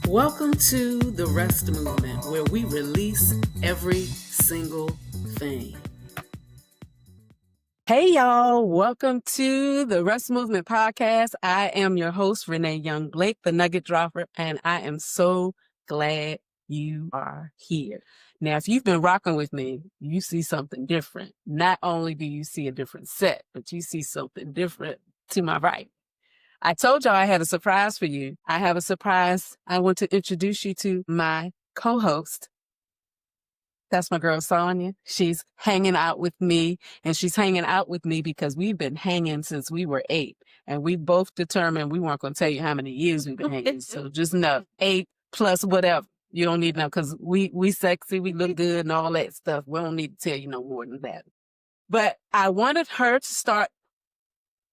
Welcome to the R.E.S.T movement, where we release every single thing. Hey y'all, welcome to the R.E.S.T movement podcast. I am your host, Renee Young Blake, the Nugget Dropper, and I am so glad you are here. Now, if you've been rocking with me, you see something different. Not only do you see a different set, but you see something different to my right. I told y'all I had a surprise for you. I have a surprise. I want to introduce you to my co-host. That's my girl, Sonia. She's hanging out with me, and she's hanging out with me because we've been hanging since we were 8. And we both determined we weren't going to tell you how many years we've been hanging. So just know 8 plus whatever. You don't need to know because we sexy, we look good and all that stuff. We don't need to tell you no more than that. But I wanted her to start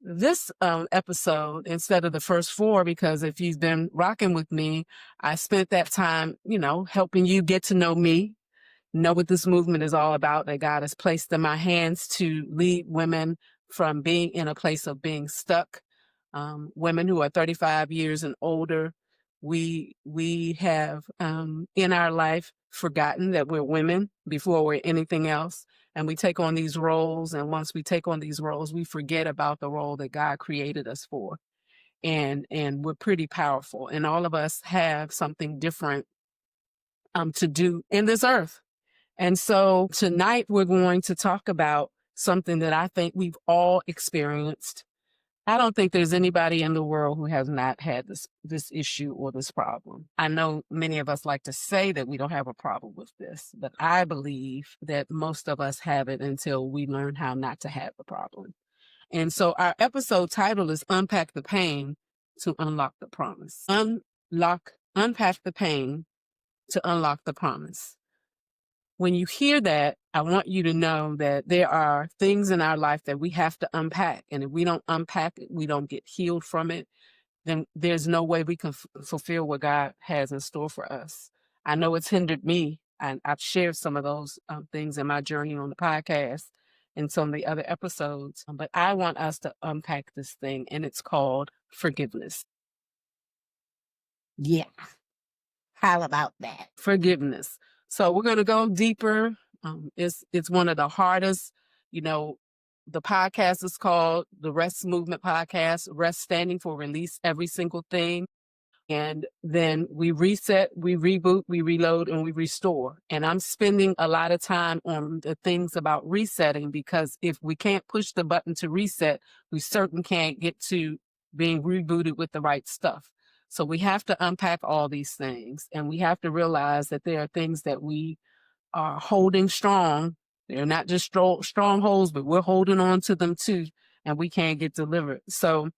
this episode instead of the first 4, because if you've been rocking with me, I spent that time, helping you get to know me, know what this movement is all about, that God has placed in my hands to lead women from being in a place of being stuck. Women who are 35 years and older. We have in our life forgotten that we're women before we're anything else. And we take on these roles. And once we take on these roles, we forget about the role that God created us for. And we're pretty powerful. And all of us have something different to do in this earth. And so tonight we're going to talk about something that I think we've all experienced. I don't think there's anybody in the world who has not had this issue or this problem. I know many of us like to say that we don't have a problem with this, but I believe that most of us have it until we learn how not to have the problem. And so our episode title is Unpack the Pain to Unlock the Promise. Unpack the pain to unlock the promise. When you hear that, I want you to know that there are things in our life that we have to unpack. And if we don't unpack it, we don't get healed from it, then there's no way we can fulfill what God has in store for us. I know it's hindered me, and I've shared some of those things in my journey on the podcast and some of the other episodes. But I want us to unpack this thing, and it's called forgiveness. Yeah. How about that? Forgiveness. So we're going to go deeper. It's one of the hardest, the podcast is called the R.E.S.T Movement Podcast, R.E.S.T standing for release every single thing. And then we reset, we reboot, we reload, and we restore. And I'm spending a lot of time on the things about resetting, because if we can't push the button to reset, we certainly can't get to being rebooted with the right stuff. So we have to unpack all these things, and we have to realize that there are things that we are holding strong. They're not just strongholds, but we're holding on to them too, and we can't get delivered. So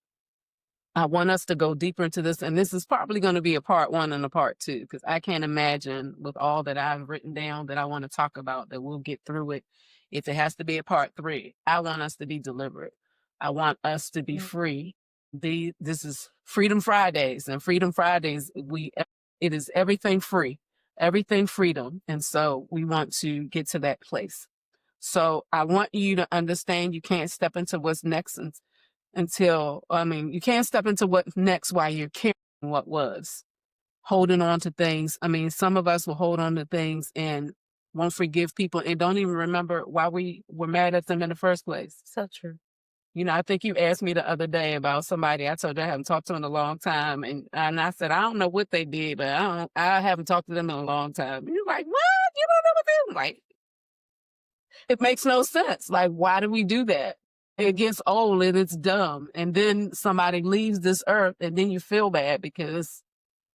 I want us to go deeper into this, and this is probably going to be a part 1 and a part 2, because I can't imagine with all that I've written down that I want to talk about that we'll get through it. If it has to be a part 3, I want us to be delivered. I want us to be free. This is Freedom Fridays, and Freedom Fridays, it is everything free, everything freedom. And so we want to get to that place. So I want you to understand you can't step into what's next you can't step into what's next while you're carrying what was, holding on to things. Some of us will hold on to things and won't forgive people and don't even remember why we were mad at them in the first place. So true. I think you asked me the other day about somebody. I told you I haven't talked to in a long time. And I said, I don't know what they did, but I haven't talked to them in a long time. And you're like, what? You don't know what they did? Like, it makes no sense. Like, why do we do that? It gets old and it's dumb. And then somebody leaves this earth and then you feel bad because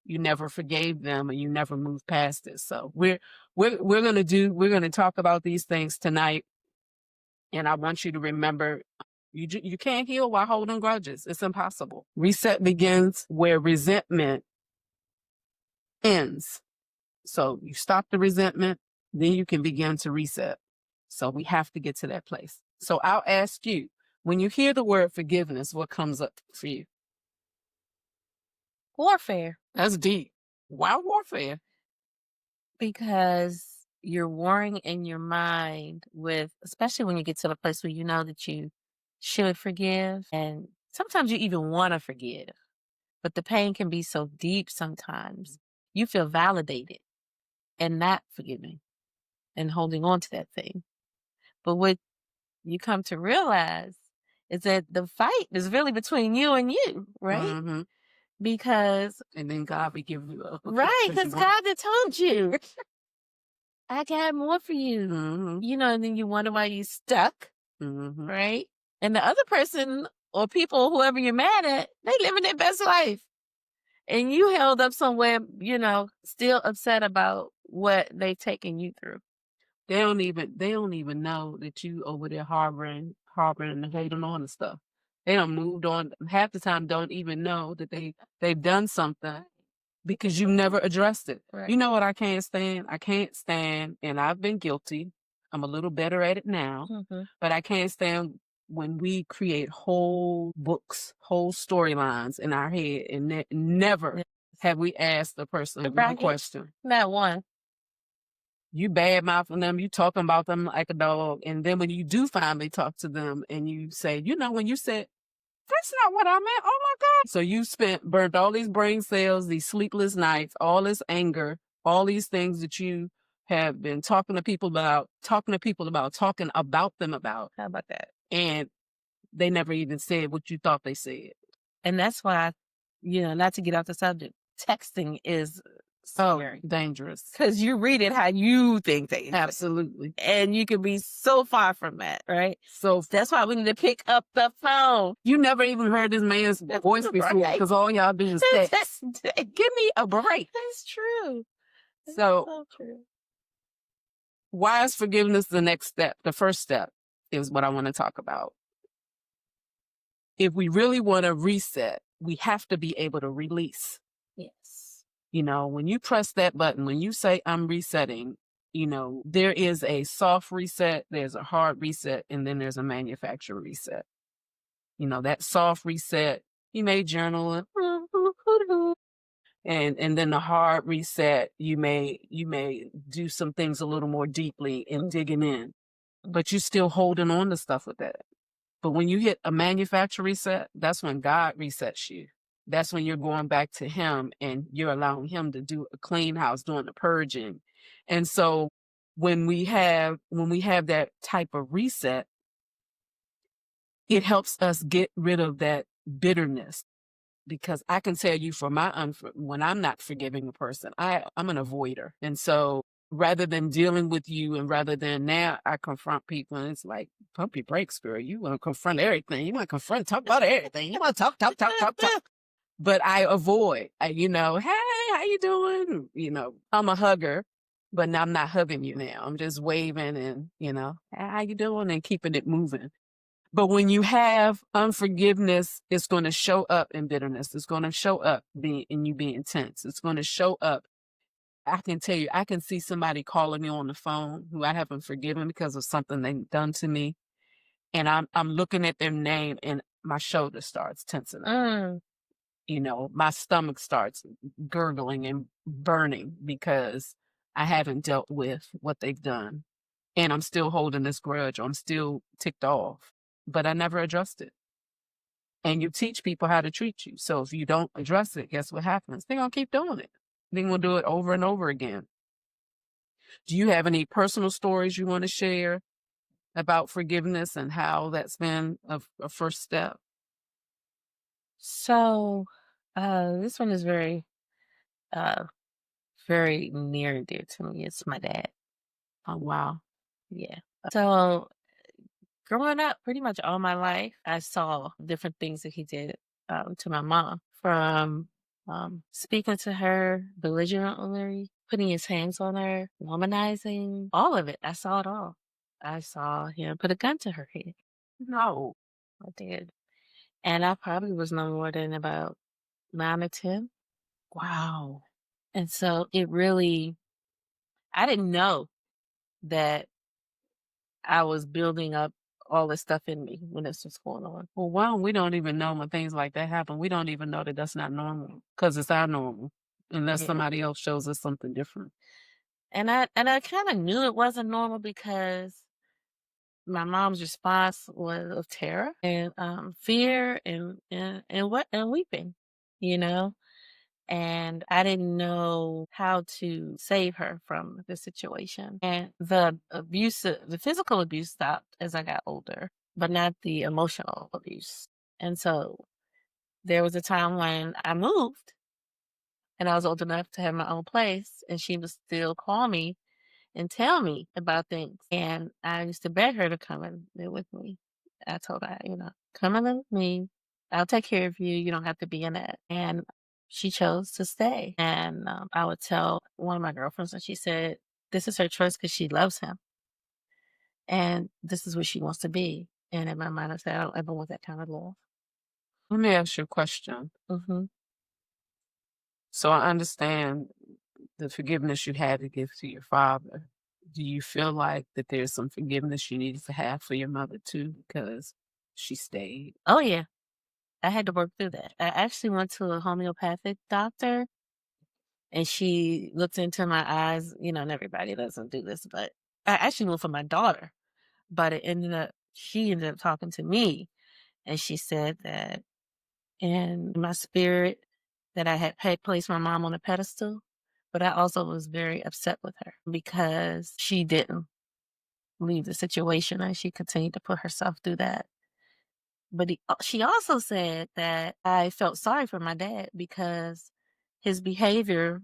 you never forgave them and you never moved past it. So we're going to talk about these things tonight. And I want you to remember, you can't heal while holding grudges. It's impossible. Reset begins where resentment ends. So you stop the resentment, then you can begin to reset. So we have to get to that place. So I'll ask you, when you hear the word forgiveness, what comes up for you? warfare. That's deep. Why warfare? Because you're warring in your mind with, especially when you get to the place where you know that you should forgive. And sometimes you even want to forgive, but the pain can be so deep sometimes. You feel validated and not forgiving and holding on to that thing. But what you come to realize is that the fight is really between you and you, right? Mm-hmm. Because And then God will give you up. right, because God had told you, I got more for you. Mm-hmm. You know, and then you wonder why you stuck, Mm-hmm. right? And the other person or people, whoever you're mad at, they living their best life. And you held up somewhere, you know, still upset about what they've taken you through. They don't even know that you over there harboring and hating on and stuff. They don't moved on. Half the time don't even know that they've done something because you never addressed it. Right. You know what I can't stand? I can't stand, and I've been guilty. I'm a little better at it now, but I can't stand when we create whole books, whole storylines in our head, and never have we asked the person one question. Not one. You bad mouthing them, you talking about them like a dog, and then when you do finally talk to them and you say, you know, when you said, that's not what I meant. Oh my God. So you burnt all these brain cells, these sleepless nights, all this anger, all these things that you have been talking to people about, talking about them about. How about that? And they never even said what you thought they said. And that's why, you know, not to get off the subject, texting is scary. Dangerous. Because you read it how you think they absolutely. And you can be so far from that, right? So that's why we need to pick up the phone. You never even heard this man's voice before because all y'all do is text. Give me a break. That's true. That's so true. Why is forgiveness the next step? The first step is what I want to talk about. If we really want to reset, we have to be able to release. Yes. You know, when you press that button, when you say I'm resetting, you know, there is a soft reset, there's a hard reset, and then there's a manufacturer reset. You know, that soft reset, you may journal and then the hard reset, you may do some things a little more deeply in digging in, but you're still holding on to stuff with that. But when you hit a manufacturer reset, that's when God resets you. That's when you're going back to him and you're allowing him to do a clean house, doing the purging. And so when we have that type of reset, it helps us get rid of that bitterness. Because I can tell you from when I'm not forgiving a person, I'm an avoider. And so rather than dealing with you and rather than now I confront people and it's like, pump your brakes, girl. You want to confront everything. You want to talk about everything. You want to talk. But I avoid, you know, hey, how you doing? You know, I'm a hugger, but now I'm not hugging you now. I'm just waving and, you know, hey, how you doing? And keeping it moving. But when you have unforgiveness, it's going to show up in bitterness. It's going to show up in you being tense. It's going to show up. I can tell you, I can see somebody calling me on the phone who I haven't forgiven because of something they've done to me. And I'm looking at their name and my shoulder starts tensing up. You know, my stomach starts gurgling and burning because I haven't dealt with what they've done. And I'm still holding this grudge. I'm still ticked off. But I never addressed it. And you teach people how to treat you. So if you don't address it, guess what happens? They're going to keep doing it. They're going to do it over and over again. Do you have any personal stories you want to share about forgiveness and how that's been a first step? So this one is very, very near and dear to me. It's my dad. Oh, wow. Yeah. So growing up, pretty much all my life, I saw different things that he did to my mom, from speaking to her belligerently, putting his hands on her, womanizing, all of it. I saw it all. I saw him put a gun to her head. No. I did. And I probably was no more than about 9 or 10. Wow. And so it really, I didn't know that I was building up all this stuff in me when this was going on. Well, one, we don't even know when things like that happen. We don't even know that that's not normal because it's our normal, unless Yeah. somebody else shows us something different. And I kind of knew it wasn't normal because my mom's response was of terror and fear and weeping, you know. And I didn't know how to save her from the situation. And the physical abuse stopped as I got older, but not the emotional abuse. And so there was a time when I moved and I was old enough to have my own place, and she would still call me and tell me about things. And I used to beg her to come and live with me. I told her, come and live with me. I'll take care of you. You don't have to be in it. And she chose to stay. And I would tell one of my girlfriends, and she said, this is her choice because she loves him. And this is what she wants to be. And in my mind, I said, I don't ever want that kind of love. Let me ask you a question. Mm-hmm. So I understand the forgiveness you had to give to your father. Do you feel like that there's some forgiveness you needed to have for your mother too because she stayed? Oh, yeah. I had to work through that. I actually went to a homeopathic doctor, and she looked into my eyes, and everybody doesn't do this, but I actually went for my daughter, but she ended up talking to me, and she said that in my spirit that I had placed my mom on a pedestal, but I also was very upset with her because she didn't leave the situation and she continued to put herself through that. But she also said that I felt sorry for my dad because his behavior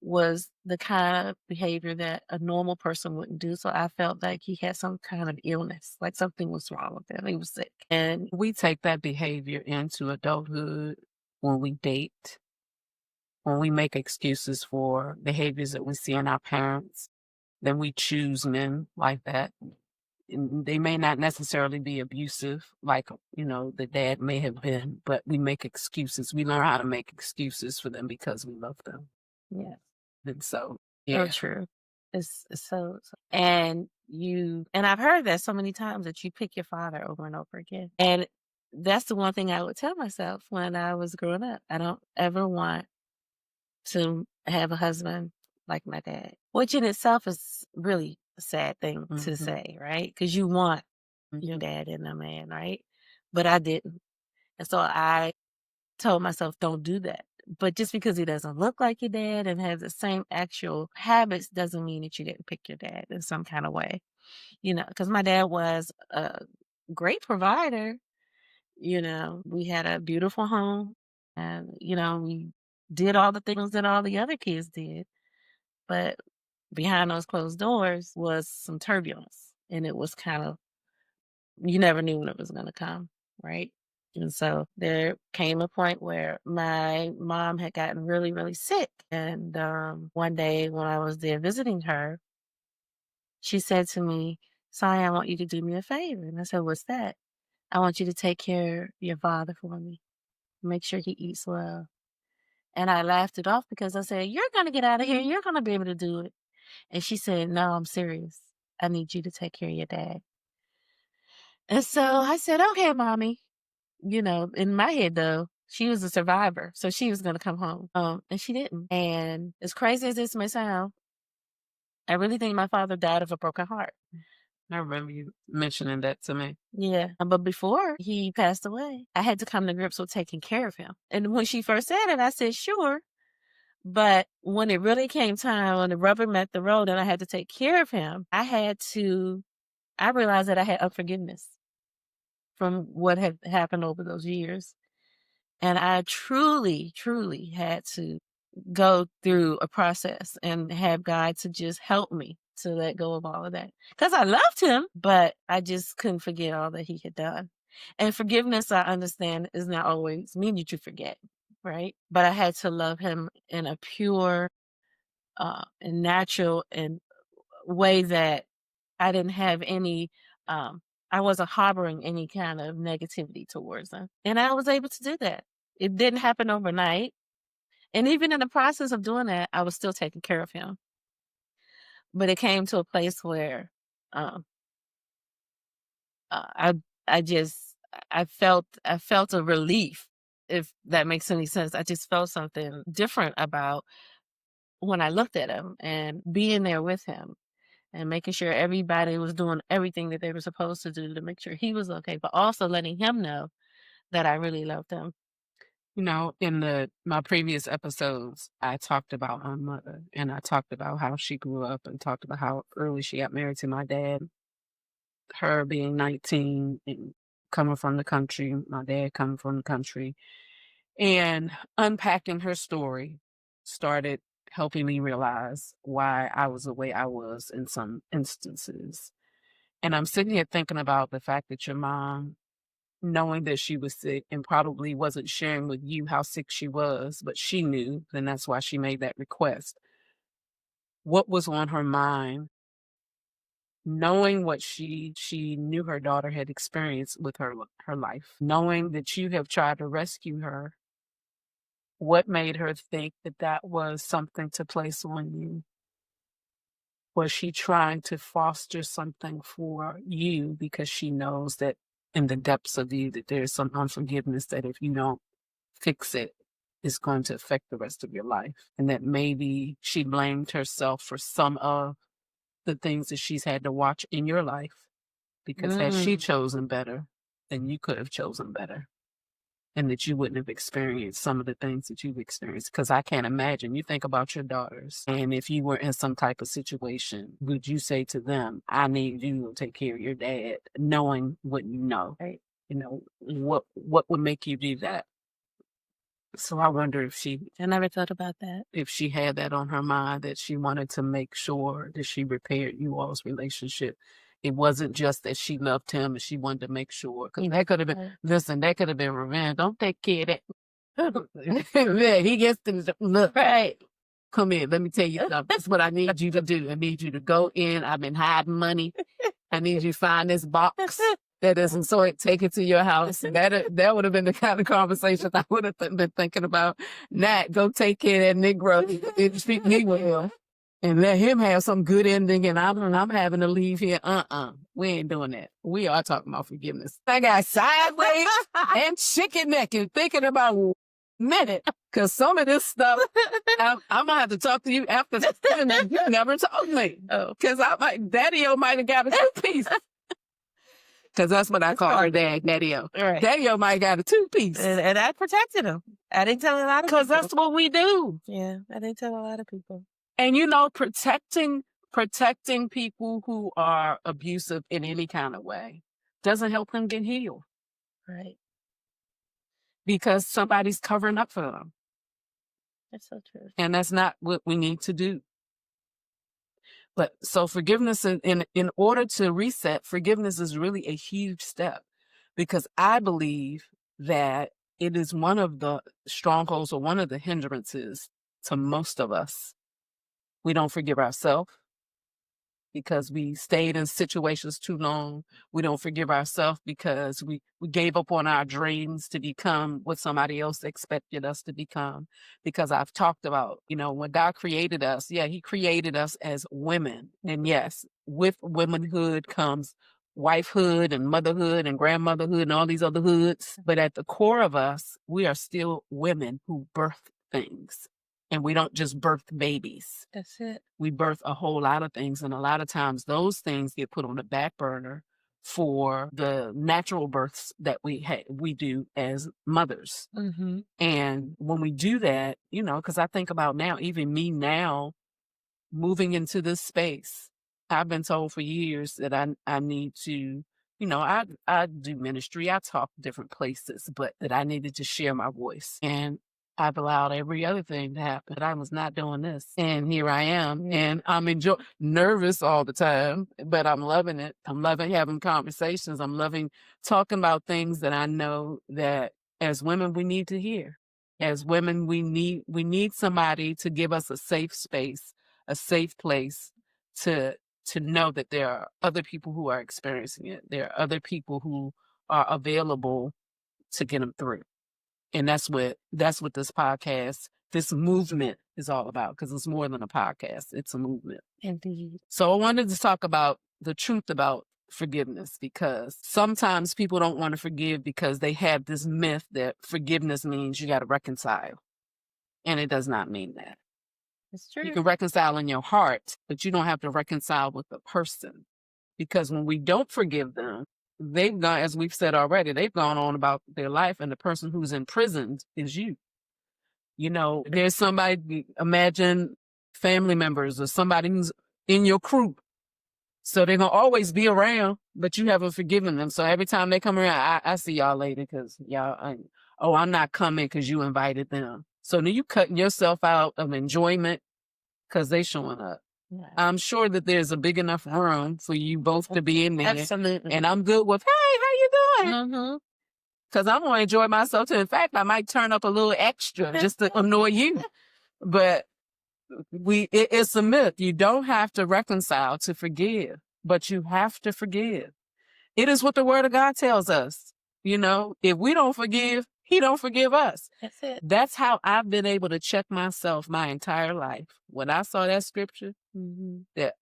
was the kind of behavior that a normal person wouldn't do. So I felt like he had some kind of illness, like something was wrong with him. He was sick. And We take that behavior into adulthood when we date, when we make excuses for behaviors that we see in our parents, then we choose men like that. And they may not necessarily be abusive, like, the dad may have been, but we make excuses. We learn how to make excuses for them because we love them. yeah, And so, so yeah. true. It's and I've heard that so many times that you pick your father over and over again. And that's the one thing I would tell myself when I was growing up. I don't ever want to have a husband like my dad, which in itself is really a sad thing to Mhm, say, right? Because you want your mhm. dad in a man, right? But I didn't. And so I told myself, don't do that. But just because he doesn't look like your dad and has the same actual habits doesn't mean that you didn't pick your dad in some kind of way, because my dad was a great provider. We had a beautiful home and, we did all the things that all the other kids did. But behind those closed doors was some turbulence. And it was kind of, you never knew when it was going to come, right? And so there came a point where my mom had gotten really, really sick. And one day when I was there visiting her, she said to me, Sonia, I want you to do me a favor. And I said, what's that? I want you to take care of your father for me. Make sure he eats well. And I laughed it off because I said, you're going to get out of here. You're going to be able to do it. And she said, no, I'm serious. I need you to take care of your dad. And so I said, okay, mommy. In my head though, she was a survivor. So she was going to come home. And she didn't. And as crazy as this may sound, I really think my father died of a broken heart. I remember you mentioning that to me. Yeah. But before he passed away, I had to come to grips with taking care of him. And when she first said it, I said, sure. But when it really came time, when the rubber met the road and I had to take care of him, I realized that I had unforgiveness from what had happened over those years. And I truly, truly had to go through a process and have God to just help me to let go of all of that. Because I loved him, but I just couldn't forget all that he had done. And forgiveness, I understand, is not always mean that you forget, right? But I had to love him in a pure and natural and way that I didn't have any I wasn't harboring any kind of negativity towards him. And I was able to do that. It didn't happen overnight. And even in the process of doing that, I was still taking care of him. But it came to a place where um I I just I felt a relief, if that makes any sense. I just felt something different about when I looked at him and being there with him and making sure everybody was doing everything that they were supposed to do to make sure he was okay, but also letting him know that I really loved him. You know, in my previous episodes, I talked about my mother and I talked about how she grew up and talked about how early she got married to my dad, her being 19 and coming from the country, my dad coming from the country, and unpacking her story started helping me realize why I was the way I was in some instances. And I'm sitting here thinking about the fact that your mom, knowing that she was sick and probably wasn't sharing with you how sick she was, but she knew, and that's why she made that request. What was on her mind, knowing what she knew her daughter had experienced with her life, knowing that you have tried to rescue her, what made her think that that was something to place on you? Was she trying to foster something for you because she knows that in the depths of you that there's some unforgiveness that if you don't fix it, it's going to affect the rest of your life? And that maybe she blamed herself for some of the things that she's had to watch in your life because had she chosen better, then you could have chosen better. And that you wouldn't have experienced some of the things that you've experienced. Because I can't imagine. You think about your daughters, and if you were in some type of situation, would you say to them, I need you to take care of your dad, knowing what you know? Right. You know, what would make you do that? So I wonder if I never thought about that. if she had that on her mind, that she wanted to make sure that she repaired you all's relationship. It wasn't just that she loved him and she wanted to make sure. Because that could have been, listen, that could have been revenge. Don't take care of that. Yeah, he gets to look. Right. Come here, let me tell you something. That's what I need you to do. I need you to go in. I've been hiding money. I need you to find this box that isn't so take it to your house. That would have been the kind of conversation I would have been thinking about. Nat, go take care of that Negro. Didn't treat me well. And let him have some good ending, and I'm having to leave here. We ain't doing that. We are talking about forgiveness. I got sideways and chicken neck and thinking about a minute, because some of this stuff, I'm gonna have to talk to you after this. You never told me, because Daddy-O might have got a two-piece. Because that's what I call her dad, Daddy-O. Right. Daddy-O might have got a two-piece. And I protected him. I didn't tell a lot of people. Because that's what we do. Yeah, I didn't tell a lot of people. And protecting people who are abusive in any kind of way doesn't help them get healed. Right. Because somebody's covering up for them. That's so true. And that's not what we need to do. But so forgiveness, in order to reset, forgiveness is really a huge step, because I believe that it is one of the strongholds or one of the hindrances to most of us. We don't forgive ourselves because we stayed in situations too long. We don't forgive ourselves because we gave up on our dreams to become what somebody else expected us to become. Because I've talked about, when God created us, he created us as women. And yes, with womanhood comes wifehood and motherhood and grandmotherhood and all these other hoods. But at the core of us, we are still women who birth things. And we don't just birth babies. That's it. We birth a whole lot of things. And a lot of times those things get put on the back burner for the natural births that we do as mothers. Mm-hmm. And when we do that, because I think about now, even me now, moving into this space, I've been told for years that I need to, I do ministry, I talk different places, but that I needed to share my voice. And I've allowed every other thing to happen. But I was not doing this. And here I am. And I'm nervous all the time, but I'm loving it. I'm loving having conversations. I'm loving talking about things that I know that as women, we need to hear. As women, we need somebody to give us a safe space, a safe place to know that there are other people who are experiencing it. There are other people who are available to get them through. And that's what this podcast, this movement is all about, because it's more than a podcast. It's a movement. Indeed. So I wanted to talk about the truth about forgiveness, because sometimes people don't want to forgive because they have this myth that forgiveness means you got to reconcile. And it does not mean that. It's true. You can reconcile in your heart, but you don't have to reconcile with the person. Because when we don't forgive them, they've gone, as we've said already, they've gone on about their life, and the person who's imprisoned is you. You know, there's somebody, imagine family members or somebody who's in your crew. So they're going to always be around, but you haven't forgiven them. So every time they come around, I see y'all later because I'm not coming because you invited them. So then you cutting yourself out of enjoyment because they showing up. Yeah. I'm sure that there's a big enough room for you both to be in there. Absolutely. And I'm good with, hey, how you doing? Mm-hmm. Because I'm going to enjoy myself too. In fact, I might turn up a little extra just to annoy you. But it's a myth. You don't have to reconcile to forgive, but you have to forgive. It is what the word of God tells us. You know, if we don't forgive, he don't forgive us. That's it. That's how I've been able to check myself my entire life. When I saw that scripture, that,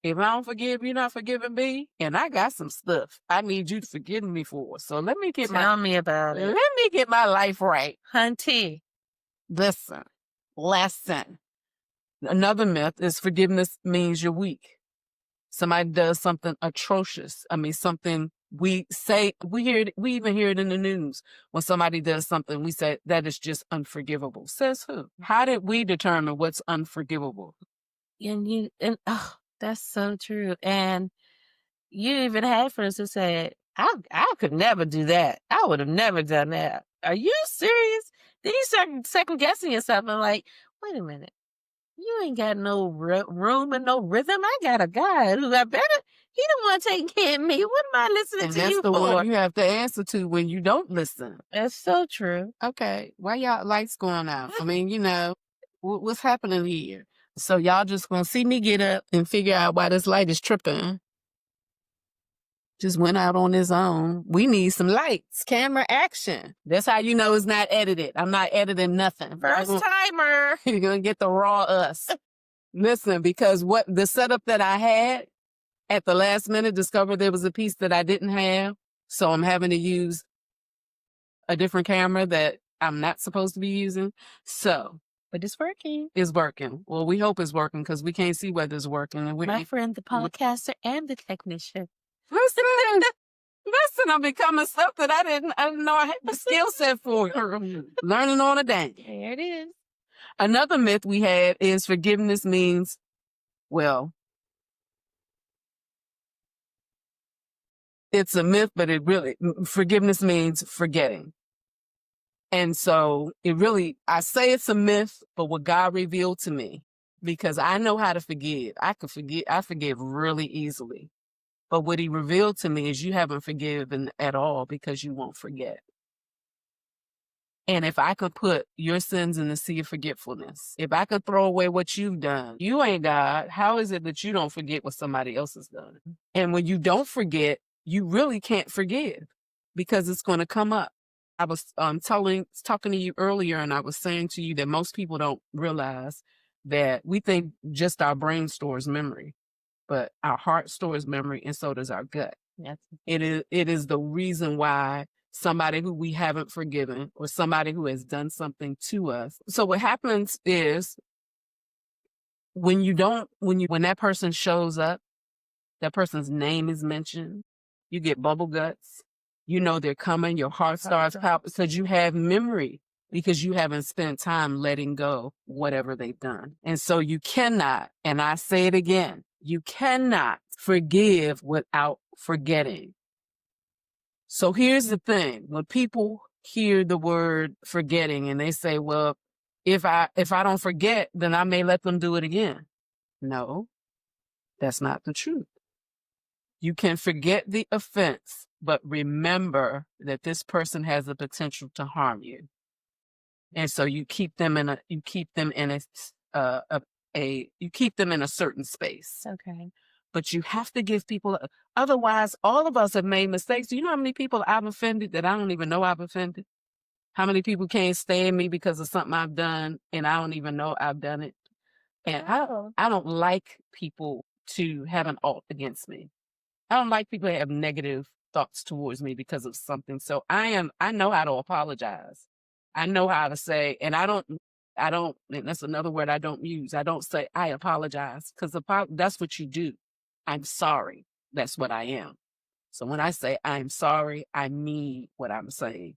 if I don't forgive, you're not forgiving me. And I got some stuff I need you to forgive me for. So let me get Tell me about it. Let me get my life right. Hunty. Listen, lesson. Another myth is forgiveness means you're weak. Somebody does something atrocious. I mean, something we even hear it in the news. When somebody does something, we say that is just unforgivable. Says who? How did we determine what's unforgivable? And that's so true. And you even had friends who said, I could never do that. I would have never done that. Are you serious? Then you start second guessing yourself and like, wait a minute. You ain't got no room and no rhythm. I got a guy who got better. He the one taking care of me. What am I listening to you for? That's the one you have to answer to when you don't listen. That's so true. Okay, why y'all lights going out? I mean, you know, what's happening here? So y'all just gonna see me get up and figure out why this light is tripping. Just went out on his own. We need some lights, camera, action. That's how you know it's not edited. I'm not editing nothing. First timer. You're going to get the raw us. Listen, because what the setup that I had at the last minute discovered there was a piece that I didn't have. So I'm having to use a different camera that I'm not supposed to be using. So. But it's working. It's working. Well, we hope it's working because we can't see whether it's working. And my friend, the podcaster and the technician. Listen, I'm becoming stuff that I didn't know I had the skill set for. Learning on a day. There it is. Another myth we had is forgiveness means, well, it's a myth, but forgiveness means forgetting. And so I say it's a myth, but what God revealed to me, because I know how to forgive. I forgive really easily. But what he revealed to me is you haven't forgiven at all because you won't forget. And if I could put your sins in the sea of forgetfulness, if I could throw away what you've done, you ain't God. How is it that you don't forget what somebody else has done? And when you don't forget, you really can't forgive because it's going to come up. I was talking to you earlier, and I was saying to you that most people don't realize that we think just our brain stores memory. But our heart stores memory, and so does our gut. Yes. It is the reason why somebody who we haven't forgiven or somebody who has done something to us. So what happens is when that person shows up, that person's name is mentioned, you get bubble guts. You know they're coming. Your heart starts pounding because you have memory, because you haven't spent time letting go whatever they've done. And so you cannot, and I say it again, you cannot forgive without forgetting. So here's the thing. When people hear the word forgetting and they say, well, if I don't forget, then I may let them do it again. No, that's not the truth. You can forget the offense, but remember that this person has the potential to harm you. And so you keep them in a certain space. Okay. But you have to give people, otherwise all of us have made mistakes. Do you know how many people I've offended that I don't even know I've offended? How many people can't stand me because of something I've done and I don't even know I've done it? And I don't like people to have an alt against me. I don't like people that have negative thoughts towards me because of something. So I know how to apologize. I know how to say, and I don't, and that's another word I don't use. I don't say I apologize because that's what you do. I'm sorry. That's what I am. So when I say I'm sorry, I mean what I'm saying.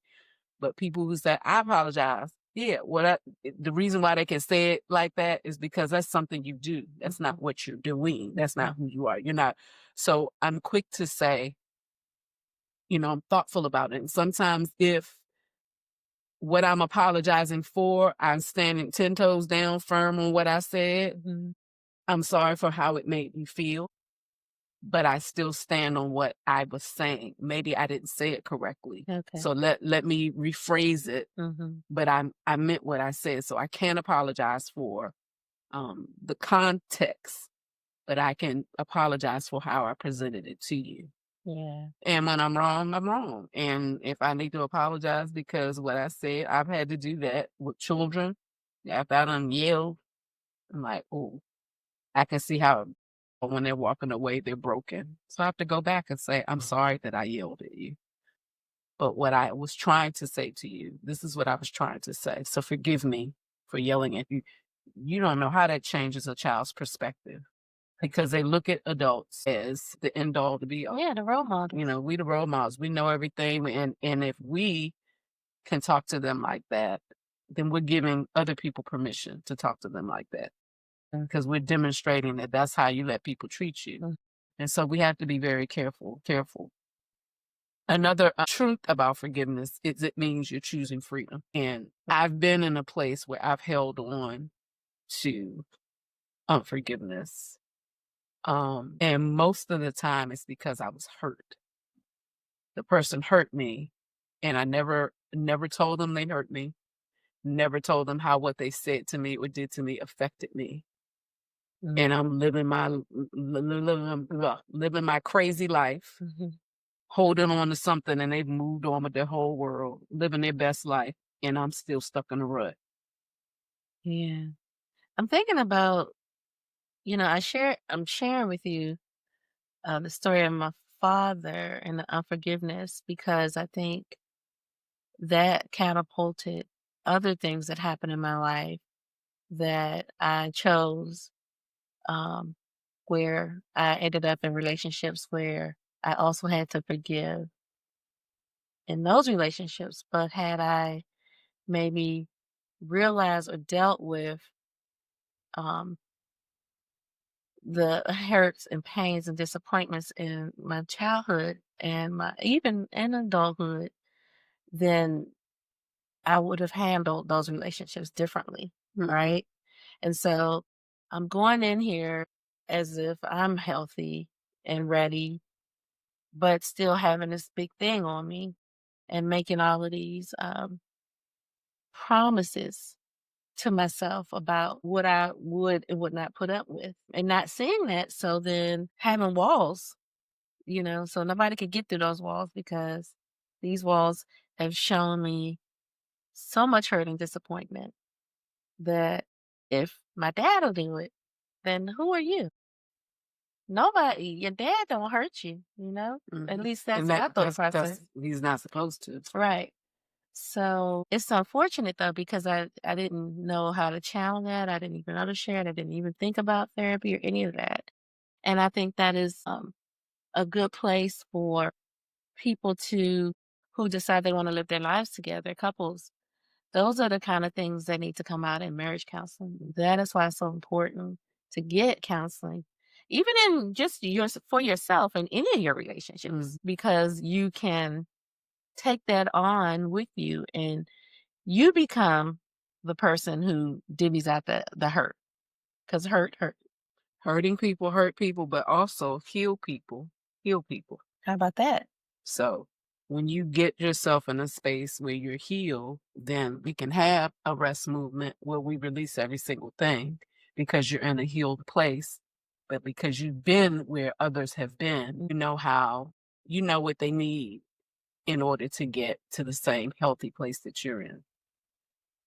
But people who say I apologize, yeah, the reason why they can say it like that is because that's something you do. That's not what you're doing. That's not who you are. You're not. So I'm quick to say, I'm thoughtful about it. And sometimes if what I'm apologizing for, I'm standing 10 toes down firm on what I said. I'm sorry for how it made me feel, but I still stand on what I was saying. Maybe I didn't say it correctly. Okay. So let me rephrase it. But I meant what I said. So I can't apologize for the context, but I can apologize for how I presented it to you. Yeah. And when I'm wrong, I'm wrong. And if I need to apologize because what I said, I've had to do that with children. After I done yelled, I'm like, oh, I can see how when they're walking away, they're broken. So I have to go back and say, I'm sorry that I yelled at you. But what I was trying to say to you, this is what I was trying to say. So forgive me for yelling at you. You don't know how that changes a child's perspective because they look at adults as the end all to be all. Yeah, the role model. We the role models. We know everything. And if we can talk to them like that, then we're giving other people permission to talk to them like that because we're demonstrating that that's how you let people treat you. And so we have to be very careful. Another truth about forgiveness is it means you're choosing freedom. And I've been in a place where I've held on to unforgiveness. And most of the time it's because I was hurt. The person hurt me and I never told them they hurt me. Never told them how what they said to me or did to me affected me. And I'm living my crazy life, holding on to something, and they've moved on with their whole world, living their best life, and I'm still stuck in a rut. Yeah. I'm thinking about, I'm sharing with you the story of my father and the unforgiveness because I think that catapulted other things that happened in my life that I chose, um, where I ended up in relationships where I also had to forgive in those relationships. But had I maybe realized or dealt with um, the hurts and pains and disappointments in my childhood and my even in adulthood, then I would have handled those relationships differently, right? And so I'm going in here as if I'm healthy and ready, but still having this big thing on me and making all of these promises to myself about what I would and would not put up with and not seeing that. So then having walls, so nobody could get through those walls because these walls have shown me so much hurt and disappointment that if my dad will do it, then who are you? Nobody. Your dad don't hurt you, At least that's my thought process. He's not supposed to. Right. So it's unfortunate though, because I didn't know how to channel that. I didn't even know to share it. I didn't even think about therapy or any of that. And I think that is a good place for people who decide they want to live their lives together, couples. Those are the kind of things that need to come out in marriage counseling. That is why it's so important to get counseling, even in just for yourself in any of your relationships, because you can take that on with you and you become the person who divvies out the hurt. Because hurt. Hurting people hurt people, but also heal people. How about that? So when you get yourself in a space where you're healed, then we can have a rest movement where we release every single thing because you're in a healed place. But because you've been where others have been, you know what they need in order to get to the same healthy place that you're in.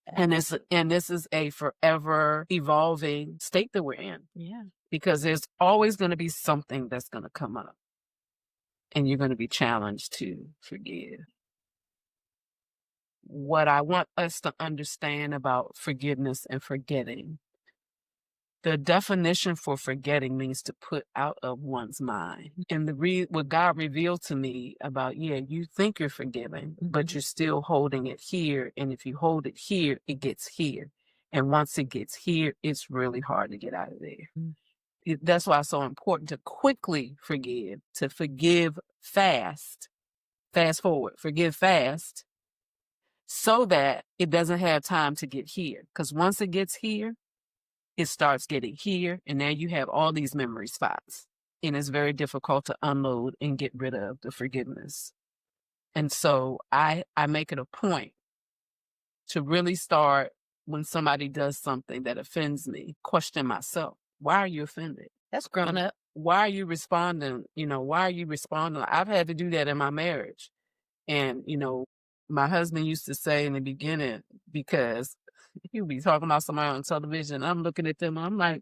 And this is a forever evolving state that we're in. Yeah. Because there's always going to be something that's going to come up. and you're going to be challenged to forgive. What I want us to understand about forgiveness and forgetting, the definition for forgetting means to put out of one's mind. And what God revealed to me about, you think you're forgiving, but you're still holding it here. And if you hold it here, it gets here. And once it gets here, it's really hard to get out of there. That's why it's so important to quickly forgive, to forgive fast forward, forgive fast, so that it doesn't have time to get here. Because once it gets here, it starts getting here, and now you have all these memory spots, and it's very difficult to unload and get rid of the forgiveness. And so I make it a point to really start, when somebody does something that offends me, question myself. Why are you offended? That's grown up. Why are you responding? Why are you responding? I've had to do that in my marriage. And, my husband used to say in the beginning, because he would be talking about somebody on television, I'm looking at them, I'm like,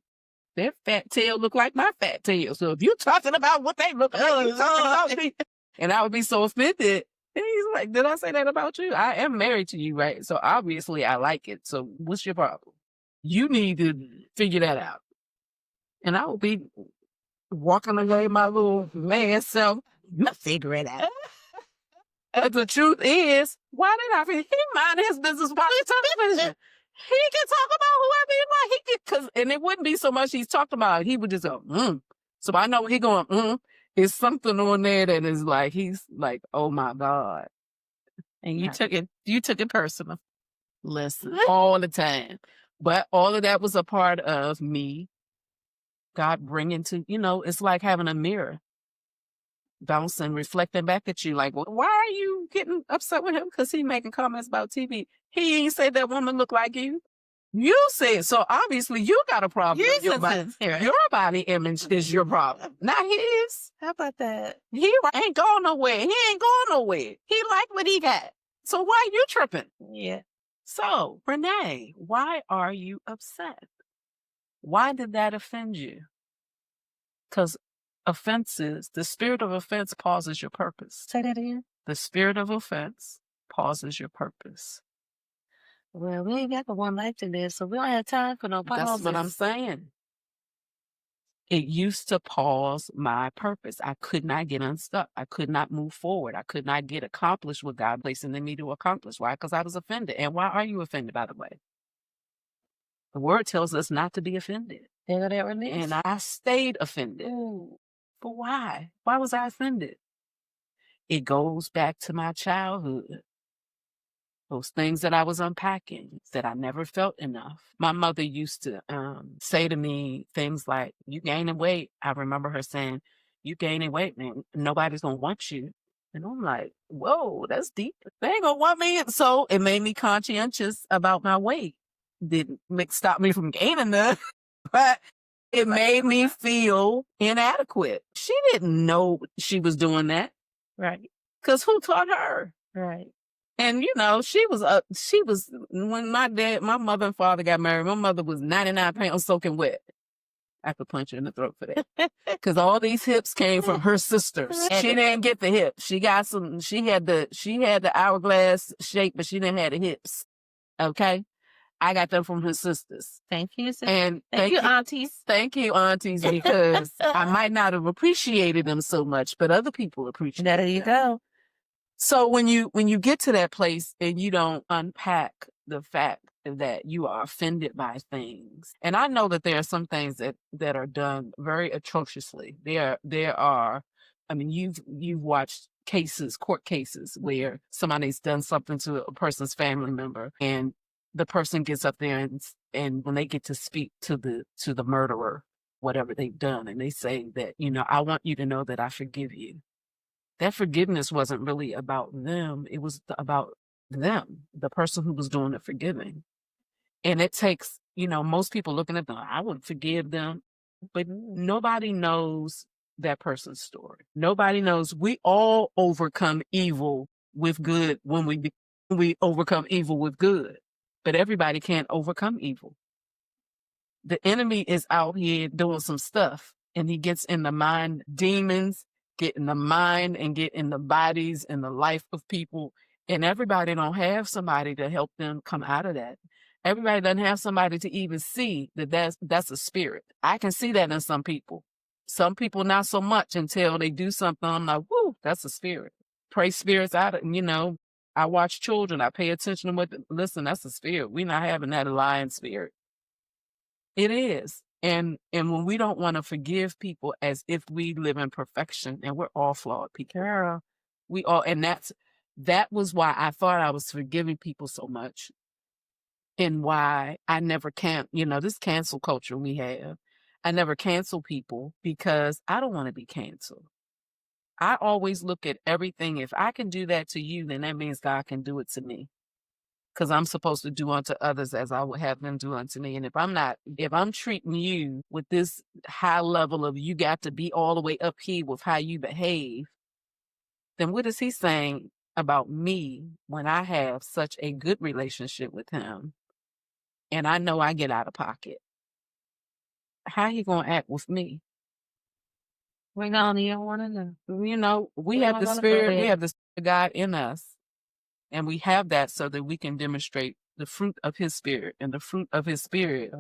their fat tail look like my fat tail. So if you're talking about what they look like, you're talking about me. And I would be so offended. And he's like, did I say that about you? I am married to you, right? So obviously I like it. So what's your problem? You need to figure that out. And I would be walking away my little man self, you figure it out. The truth is, why did I feel he mind his business watching television? He can talk about whoever he like. And it wouldn't be so much he's talked about. He would just go, So I know he going, It's something on there that is like, he's like, oh my God. And you took it personal. Listen, all the time. But all of that was a part of me, God bringing to, it's like having a mirror bouncing, reflecting back at you, like, well, why are you getting upset with him? Because he making comments about TV. He ain't say that woman look like you. You said so. Obviously, you got a problem. Your body image is your problem, not his. How about that? He ain't going nowhere. He ain't going nowhere. He like what he got. So why you tripping? Yeah. So, Renee, why are you upset? Why did that offend you? Because the spirit of offense pauses your purpose. Say that again. The spirit of offense pauses your purpose. Well, we ain't got but one life to live, so we don't have time for no pauses. That's what I'm saying. It used to pause my purpose. I could not get unstuck. I could not move forward. I could not get accomplished what God placed in me to accomplish. Why? Because I was offended. And why are you offended, by the way? The word tells us not to be offended. And I stayed offended. But why? Why was I offended? It goes back to my childhood. Those things that I was unpacking, that I never felt enough. My mother used to say to me things like, you gaining weight. I remember her saying, you gaining weight, man. Nobody's going to want you. And I'm like, whoa, that's deep. They ain't going to want me. So it made me conscientious about my weight. Didn't stop me from gaining none, but it made me feel inadequate. She didn't know she was doing that. Right. Because who taught her? Right. And, she was when my mother and father got married, my mother was 99 pounds soaking wet. I could punch her in the throat for that. Because all these hips came from her sisters. She didn't get the hips. She had the hourglass shape, but she didn't have the hips. Okay? I got them from her sisters. Thank you, sister. And thank you, aunties. Thank you, aunties, because I might not have appreciated them so much, but other people appreciate them. There you go. So when you get to that place and you don't unpack the fact that you are offended by things, and I know that there are some things that are done very atrociously. There are, I mean, you've watched court cases where somebody's done something to a person's family member, and the person gets up there and when they get to speak to the murderer, whatever they've done, and they say that, I want you to know that I forgive you. That forgiveness wasn't really about them. It was about them, the person who was doing the forgiving. And it takes, most people looking at them, I would forgive them, but nobody knows that person's story. Nobody knows. We all overcome evil with good when we overcome evil with good, but everybody can't overcome evil. The enemy is out here doing some stuff, and he gets in the mind demons, get in the mind and get in the bodies and the life of people. And everybody don't have somebody to help them come out of that. Everybody doesn't have somebody to even see that that's a spirit. I can see that in some people. Some people not so much until they do something. I'm like, whoo, that's a spirit. Pray spirits out of, I watch children. I pay attention to listen, that's a spirit. We're not having that lion spirit. It is. And when we don't want to forgive people as if we live in perfection, and we're all flawed people. Girl. We all, and that was why I thought I was forgiving people so much. And why I never this cancel culture we have. I never cancel people because I don't want to be canceled. I always look at everything. If I can do that to you, then that means God can do it to me. Because I'm supposed to do unto others as I would have them do unto me. And if I'm treating you with this high level of you got to be all the way up here with how you behave, then what is he saying about me when I have such a good relationship with him and I know I get out of pocket? How he gonna act with me? We don't even want to know. We have the spirit of God in us. And we have that so that we can demonstrate the fruit of his spirit. And the fruit of his spirit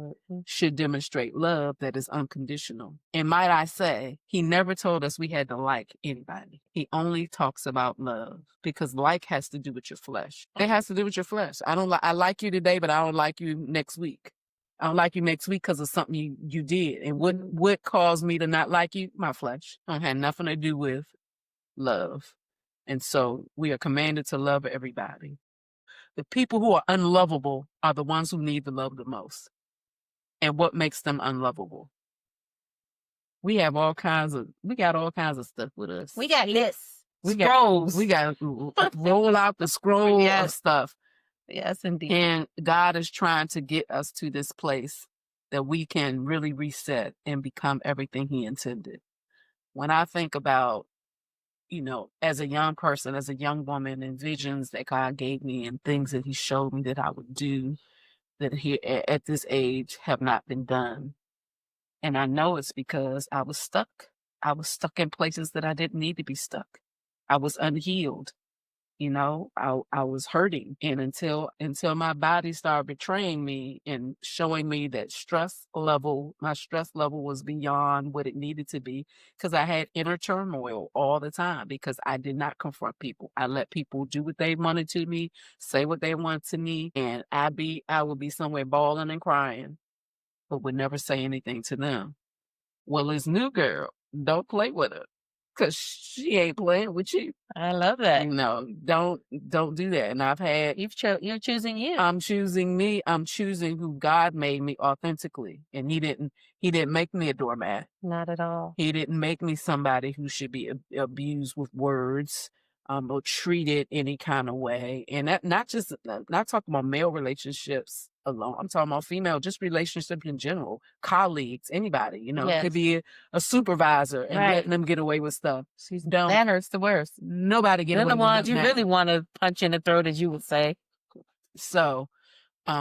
should demonstrate love that is unconditional. And might I say, he never told us we had to like anybody. He only talks about love because like has to do with your flesh. It has to do with your flesh. I like you today, but I don't like you next week. I don't like you next week because of something you did. And what caused me to not like you? My flesh. It had nothing to do with love. And so we are commanded to love everybody. The people who are unlovable are the ones who need the love the most. And what makes them unlovable? We got all kinds of stuff with us. We got lists. We got to roll out the scroll of stuff. Yes, indeed. And God is trying to get us to this place that we can really reset and become everything he intended. When I think about as a young person, as a young woman, and visions that God gave me and things that he showed me that I would do that here at this age have not been done. And I know it's because I was stuck. I was stuck in places that I didn't need to be stuck. I was unhealed. I was hurting. And until my body started betraying me and showing me that my stress level was beyond what it needed to be, because I had inner turmoil all the time because I did not confront people. I let people do what they wanted to me, say what they wanted to me, and I would be somewhere bawling and crying, but would never say anything to them. Well, this new girl, don't play with her. Because she ain't playing with you. I love that. No, don't do that. And I've had... You're choosing you. I'm choosing me. I'm choosing who God made me authentically. And he didn't make me a doormat. Not at all. He didn't make me somebody who should be abused with words or treated any kind of way. And that not talking about male relationships alone. I'm talking about female, just relationships in general, colleagues, anybody, It could be a supervisor and letting them get away with stuff. That hurts the worst. Nobody get away with the ones you really want to punch in the throat, as you would say. So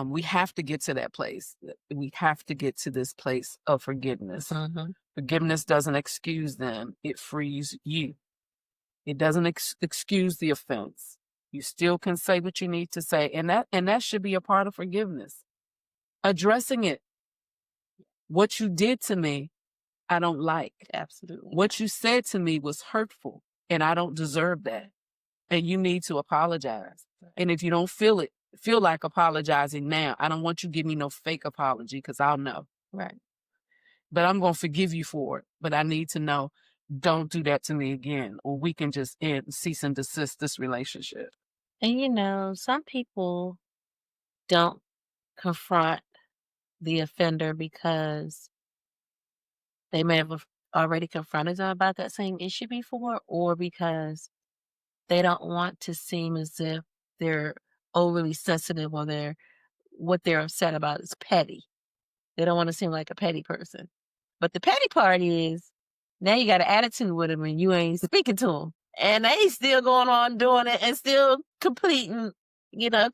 we have to get to that place. We have to get to this place of forgiveness. Mm-hmm. Forgiveness doesn't excuse them. It frees you. It doesn't excuse the offense. You still can say what you need to say. And that should be a part of forgiveness. Addressing it. What you did to me, I don't like. Absolutely. What you said to me was hurtful, and I don't deserve that. And you need to apologize. Right. And if you don't feel like apologizing now, I don't want you to give me no fake apology because I'll know. Right. But I'm going to forgive you for it. But I need to know, don't do that to me again, or we can just cease and desist this relationship. And some people don't confront the offender because they may have already confronted them about that same issue before, or because they don't want to seem as if they're overly sensitive, or what they're upset about is petty. They don't want to seem like a petty person. But the petty part is, now you got an attitude with them and you ain't speaking to them. And they still going on doing it and still completing,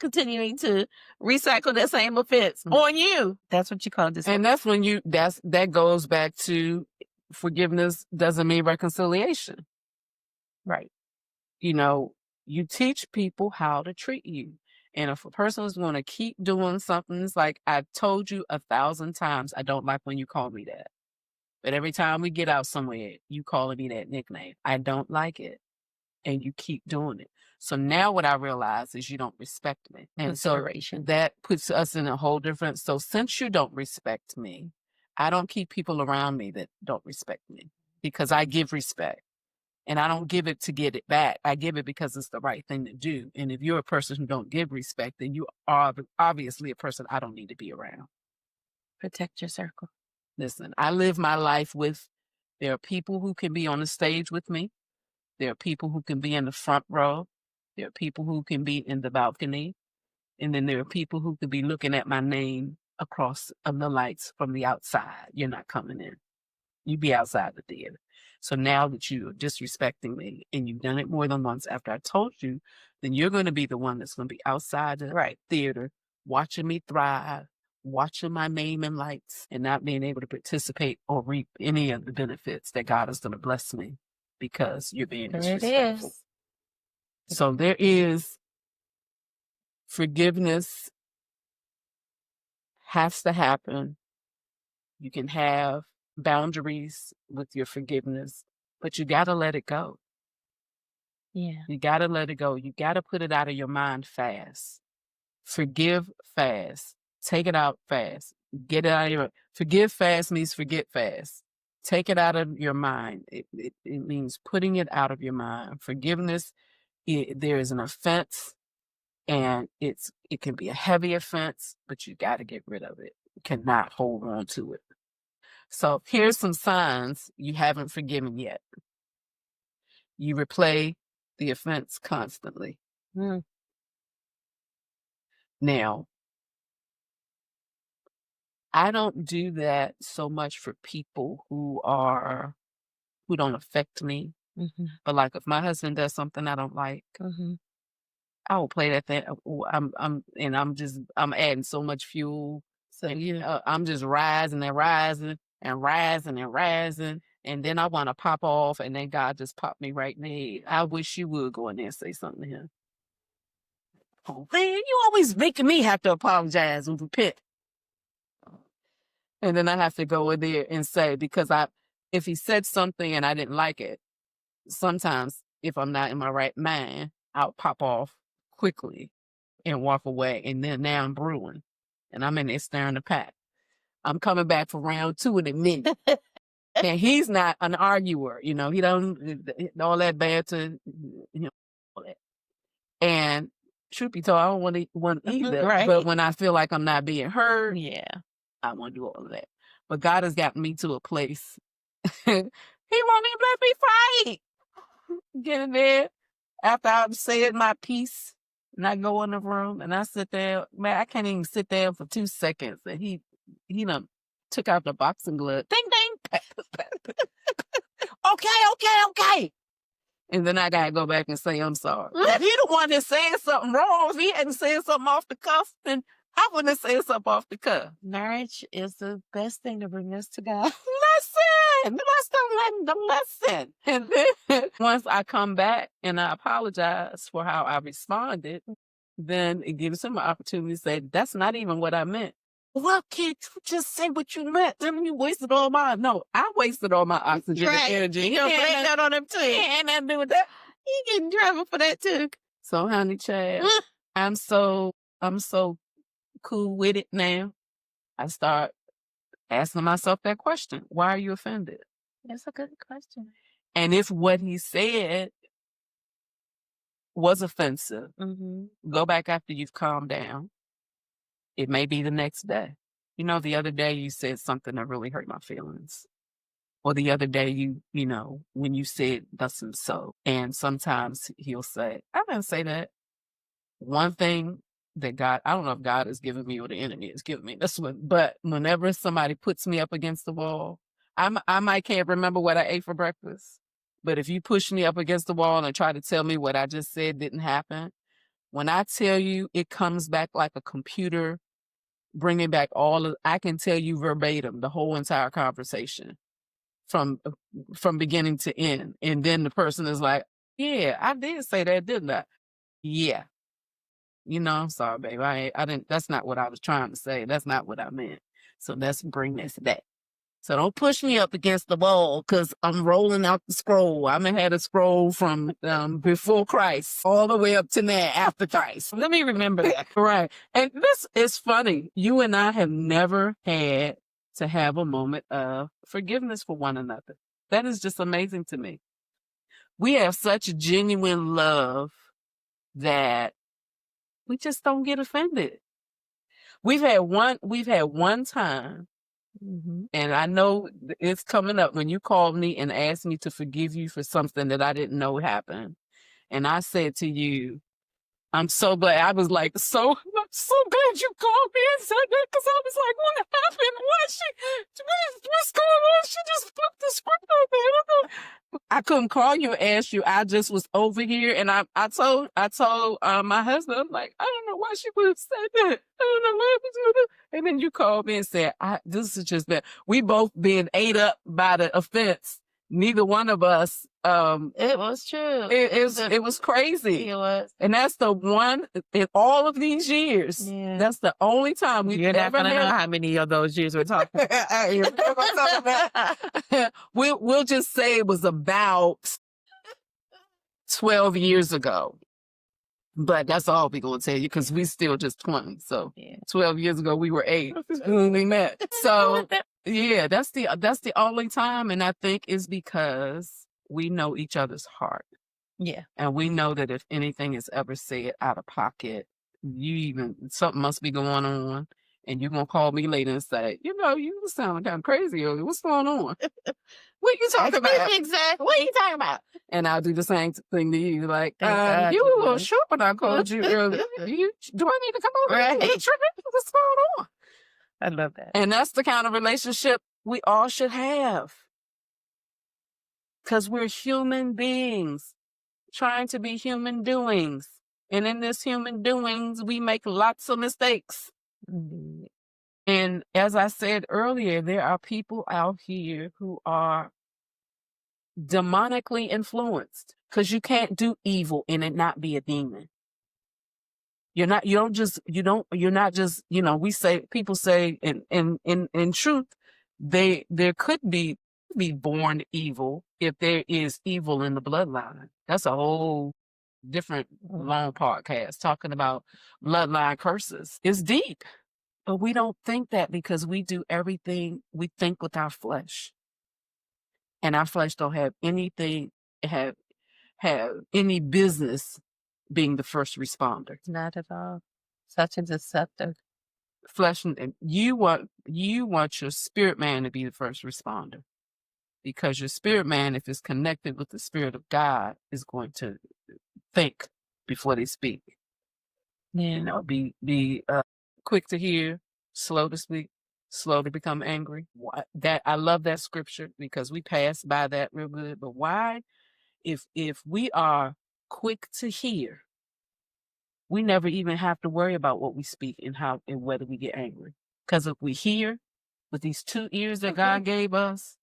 continuing to recycle that same offense on you. That's what you call this. And that's when that goes back to forgiveness doesn't mean reconciliation. Right. You know, you teach people how to treat you. And if a person is going to keep doing something, it's like I've told you 1,000 times, I don't like when you call me that. But every time we get out somewhere, you calling me that nickname. I don't like it. And you keep doing it. So now what I realize is you don't respect me. And so Consideration. that puts us in a whole different. So since you don't respect me, I don't keep people around me that don't respect me because I give respect. And I don't give it to get it back. I give it because it's the right thing to do. And if you're a person who don't give respect, then you are obviously a person I don't need to be around. Protect your circle. Listen, I live my life with, there are people who can be on the stage with me. There are people who can be in the front row. There are people who can be in the balcony. And then there are people who could be looking at my name across the lights from the outside. You're not coming in. You be outside the theater. So now that you're disrespecting me and you've done it more than once after I told you, then you're going to be the one that's going to be outside the theater, watching me thrive, watching my name in lights, and not being able to participate or reap any of the benefits that God is going to bless me because you're being disrespectful. So there is forgiveness has to happen. You can have boundaries with your forgiveness, but you got to let it go. Yeah. You got to let it go. You got to put it out of your mind fast. Forgive fast. Take it out fast. Get it out of your, forgive fast means forget fast. Take it out of your mind. It means putting it out of your mind. Forgiveness, there is an offense and it can be a heavy offense, but you got to get rid of it. You cannot hold on to it. So here's some signs you haven't forgiven yet. You replay the offense constantly. Now, I don't do that so much for people who don't affect me. But like if my husband does something I don't like, I will play that thing. I'm adding so much fuel. So I'm just rising and rising and rising and rising. And then I want to pop off, and then God just popped me right in the head. I wish you would go in there and say something to him. Oh man, you always making me have to apologize and repent. And then I have to go in there and say, because if he said something and I didn't like it, sometimes if I'm not in my right mind, I'll pop off quickly and walk away. And then now I'm brewing and I'm in there staring the pack. I'm coming back for round 2 in a minute. And he's not an arguer, he don't all that banter, all that. And truth be told, I don't want either. Right. But when I feel like I'm not being heard, Yeah. I want to do all of that. But God has gotten me to a place. He won't even let me fight. Get in there after I've said my piece, and I go in the room and I sit there. Man, I can't even sit there for 2 seconds. And he done took out the boxing glove. Ding ding. Okay. And then I gotta go back and say I'm sorry. If you the one that said something wrong, if he hadn't said something off the cuff, then I wouldn't have said something off the cuff. Marriage is the best thing to bring us to God. Listen, let's learn the lesson. And then once I come back and I apologize for how I responded, then it gives him an opportunity to say, that's not even what I meant. Well, can't you just say what you meant? Then you wasted all mine. No, I wasted all my oxygen and energy. You don't blame that on him too. And I do with that. You get in trouble for that too. So, honey, Chad, I'm so cool with it now. I start asking myself that question. Why are you offended? That's a good question. And if what he said was offensive, go back after you've calmed down. It may be the next day. The other day you said something that really hurt my feelings. Or the other day when you said thus and so. And sometimes he'll say, I didn't say that. One thing that God, I don't know if God has given me or the enemy has given me this one, but whenever somebody puts me up against the wall, I might can't remember what I ate for breakfast. But if you push me up against the wall and try to tell me what I just said didn't happen, when I tell you it comes back like a computer, bringing back I can tell you verbatim the whole entire conversation from beginning to end. And then the person is like, Yeah, I did say that, didn't I? Yeah. I'm sorry, babe. I didn't, that's not what I was trying to say. That's not what I meant. So let's bring this back. So don't push me up against the wall because I'm rolling out the scroll. I had a scroll from before Christ all the way up to now after Christ. Let me remember that. Right. And this is funny. You and I have never had to have a moment of forgiveness for one another. That is just amazing to me. We have such genuine love that we just don't get offended. We've had one time, and I know it's coming up when you called me and asked me to forgive you for something that I didn't know happened. And I said to you, I'm so glad. I was like, I'm so glad you called me and said that because I was like, what happened? What's going on? She just flipped the script over. I couldn't call you and ask you. I just was over here, and I told my husband, I'm like, I don't know why she would have said that. I don't know why it was that. And then you called me and said, this is just that we both being ate up by the offense. Neither one of us. It was true. It was crazy. It was. And that's the one in all of these years. Yeah. That's the only time we've You're not ever gonna know had. how many of those years we're talking. We'll just say it was about 12 years ago. But that's all we're gonna tell you because we still just 20. So 12 years ago we were 8 when we met. So yeah, that's the only time, and I think it's because we know each other's heart. Yeah. And we know that if anything is ever said out of pocket, something must be going on, and you're gonna call me later and say, you were sounding kind of crazy earlier. What's going on? What you talking about? Exactly. What are you talking about? And I'll do the same thing to you. Like, Thank you God were a you little would. short when I called you earlier. Do I need to come over? Right. What's going on? I love that. And that's the kind of relationship we all should have. Because we're human beings trying to be human doings. And in this human doings, we make lots of mistakes. Mhm. And as I said earlier, there are people out here who are demonically influenced because you can't do evil and it not be a demon. You're not just people say in truth, there could be born evil if there is evil in the bloodline. That's a whole different long podcast talking about bloodline curses. It's deep, but we don't think that because we do everything we think with our flesh, and our flesh don't have anything have any business being the first responder. Not at all. Such a deceptive. Flesh, and you want your spirit man to be the first responder, because your spirit man, if it's connected with the Spirit of God, is going to think before they speak. Yeah. Be quick to hear, slow to speak, slow to become angry. That I love that scripture because we pass by that real good. But why, if we are quick to hear, we never even have to worry about what we speak and how and whether we get angry. Because if we hear with these 2 ears that God gave us,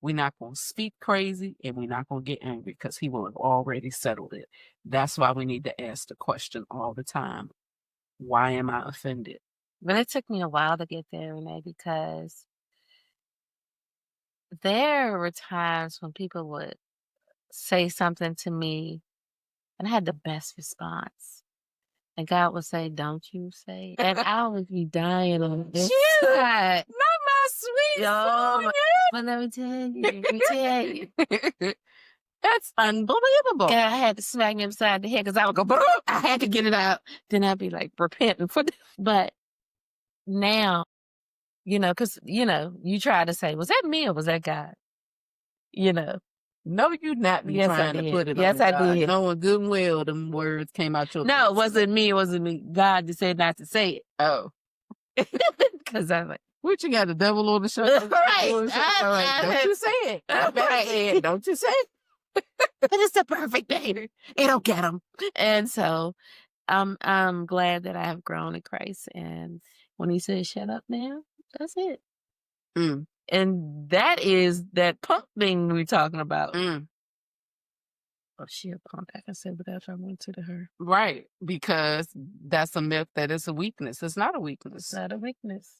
we're not going to speak crazy and we're not going to get angry because He will have already settled it. That's why we need to ask the question all the time: why am I offended? But it took me a while to get there, Renee, because there were times when people would say something to me and I had the best response. And God would say, don't you say it. And I would be dying on this side. Not my sweet Sonia. But let me tell you. That's unbelievable. And I had to smack me upside the head because I would go, "Brr!" I had to get it out. Then I'd be like, repenting for this. But now, because, you try to say, was that me or was that God? No, you not be Yes, I trying to did. put it Yes, on I God. did. Knowing good and well them words came out your No, lips. it wasn't me. It wasn't me. God just said not to say it. Oh. Because I'm like, What, you got the devil on the shoulder? Right. Don't you say it. Right. Don't you say it. But it's the perfect day. It'll get them. And so I'm glad that I have grown in Christ. And when He says, shut up now, that's it. Mm. And that is that punk thing we're talking about. Mm. Oh, she'll come back and say whatever I want to her. Right, because that's a myth that it's a weakness. It's not a weakness. It's not a weakness.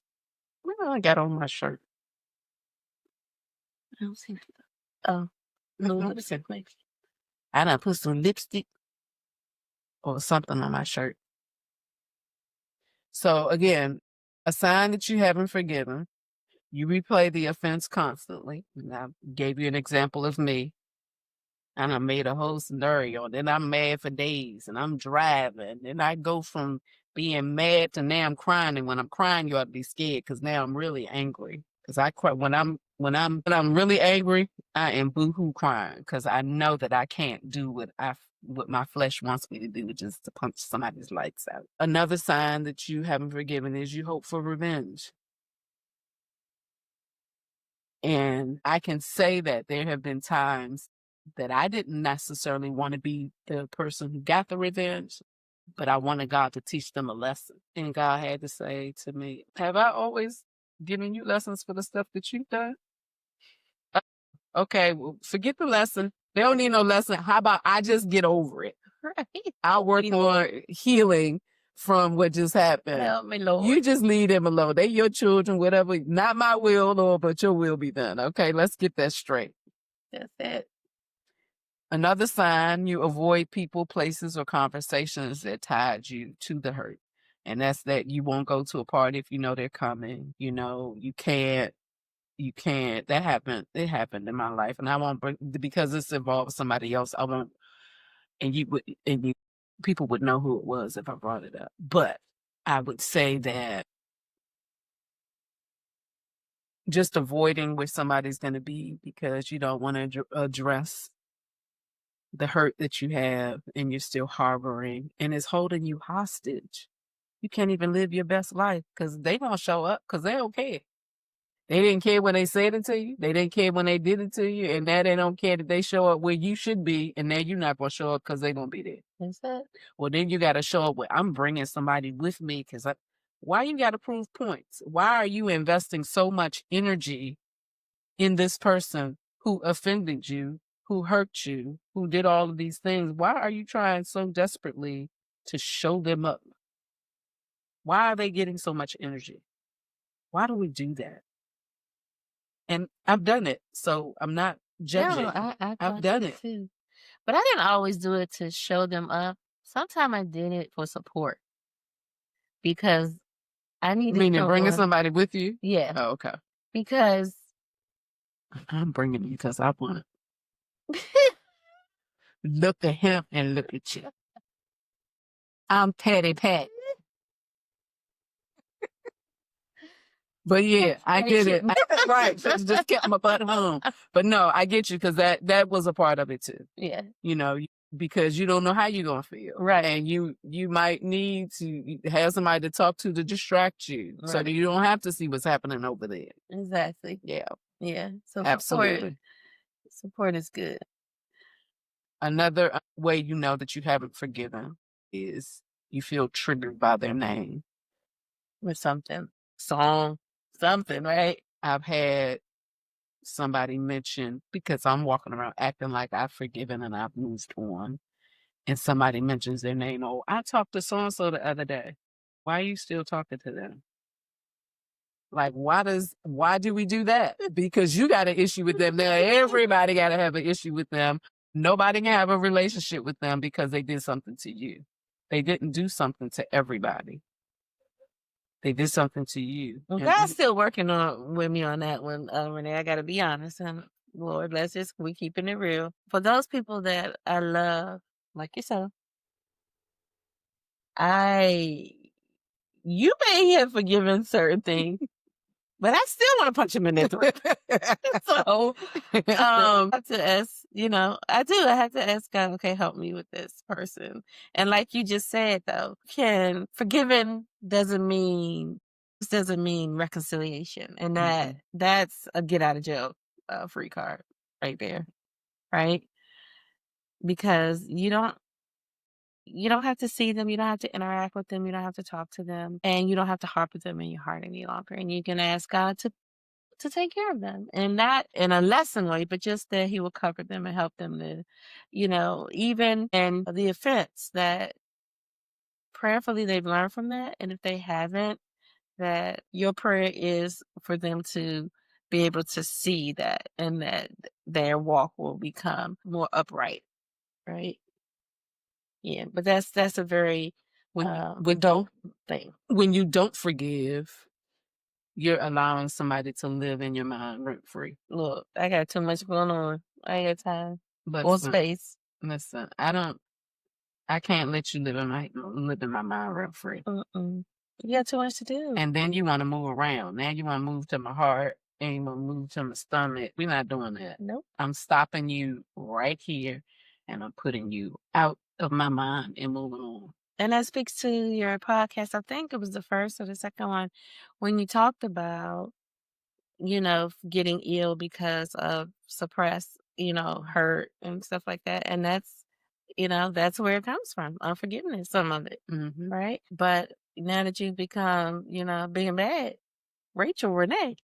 Well, I got on my shirt. I don't see it. Oh, no Mhm. lipstick. I done put some lipstick or something on my shirt. So again, a sign that you haven't forgiven. You replay the offense constantly. And I gave you an example of me. And I made a whole scenario. Then I'm mad for days and I'm driving. And I go from being mad to now I'm crying. And when I'm crying, you ought to be scared because now I'm really angry. Because I cry when I'm really angry, I am boohoo crying because I know that I can't do what my flesh wants me to do, which is to punch somebody's lights out. Another sign that you haven't forgiven is you hope for revenge. And I can say that there have been times that I didn't necessarily want to be the person who got the revenge, but I wanted God to teach them a lesson. And God had to say to me, have I always given you lessons for the stuff that you've done? Okay, well, forget the lesson. They don't need no lesson. How about I just get over it? Right. I'll work on healing from what just happened. Help me, Lord. You just leave them alone. They your children, whatever. Not my will, Lord, but your will be done. Okay, let's get that straight. That's it. Another sign, you avoid people, places, or conversations that tied you to the hurt. And that's that you won't go to a party if you know they're coming. You know, you can't. That happened. It happened in my life. And I won't bring, because this involves somebody else. I won't, people would know who it was if I brought it up. But I would say that just avoiding where somebody's going to be because you don't want to address the hurt that you have and you're still harboring and it's holding you hostage. You can't even live your best life because they don't show up because they don't care. They didn't care when they said it to you. They didn't care when they did it to you. And now they don't care that they show up where you should be. And now you're not going to show up because they're going to be there. That's it. Well, then you got to show up with, I'm bringing somebody with me because why you got to prove points? Why are you investing so much energy in this person who offended you, who hurt you, who did all of these things? Why are you trying so desperately to show them up? Why are they getting so much energy? Why do we do that? And I've done it, so I'm not judging. No, I've done it too. But I didn't always do it to show them up. Sometimes I did it for support because I needed. Meaning bringing somebody with you? Yeah. Oh, okay. Because I'm bringing you because I want to look at him and look at you. I'm Patty Pat. But yeah, I get it. Right. Just kept my butt home. But no, I get you because that was a part of it too. Yeah. You know, because you don't know how you're going to feel. Right. And you might need to have somebody to talk to distract you so that you don't have to see what's happening over there. Exactly. Yeah. Yeah. So absolutely. Support is good. Another way you know that you haven't forgiven is you feel triggered by their name. With something. Song. Something, right? I've had somebody mention, because I'm walking around acting like I've forgiven and I've moved on, and somebody mentions their name. Oh, I talked to so-and-so the other day. Why are you still talking to them? Like, why do we do that? Because you got an issue with them. Now everybody got to have an issue with them. Nobody can have a relationship with them because they did something to you. They didn't do something to everybody. They did something to you. Well, God's still working with me on that one, Renee. I got to be honest. And Lord, we keeping it real. For those people that I love, like yourself, you may have forgiven certain things, but I still want to punch him in their throat. So, I have to ask, I have to ask God, okay, help me with this person. And like you just said, though, forgiving doesn't mean reconciliation. And that's a get out of jail free card right there. Right. Because you don't have to see them. You don't have to interact with them. You don't have to talk to them. And you don't have to harbor them in your heart any longer. And you can ask God to to take care of them, and not in a lesson way, but just that he will cover them and help them to, even in the offense, that prayerfully they've learned from that. And if they haven't, that your prayer is for them to be able to see that, and that their walk will become more upright, right? Yeah, but that's a very adult thing. When you don't forgive, you're allowing somebody to live in your mind rent free. Look, I got too much going on. I ain't got time or space. Listen, I can't let you live in my mind rent free. You got too much to do. And then you want to move around. Now you want to move to my heart, and you want to move to my stomach. We're not doing that. Nope. I'm stopping you right here, and I'm putting you out of my mind and moving on. And that speaks to your podcast. I think it was the first or the second one when you talked about, getting ill because of suppressed, hurt and stuff like that. And that's where it comes from. Unforgiveness, some of it. Mm-hmm. Right. But now that you've become, big and bad, Renee,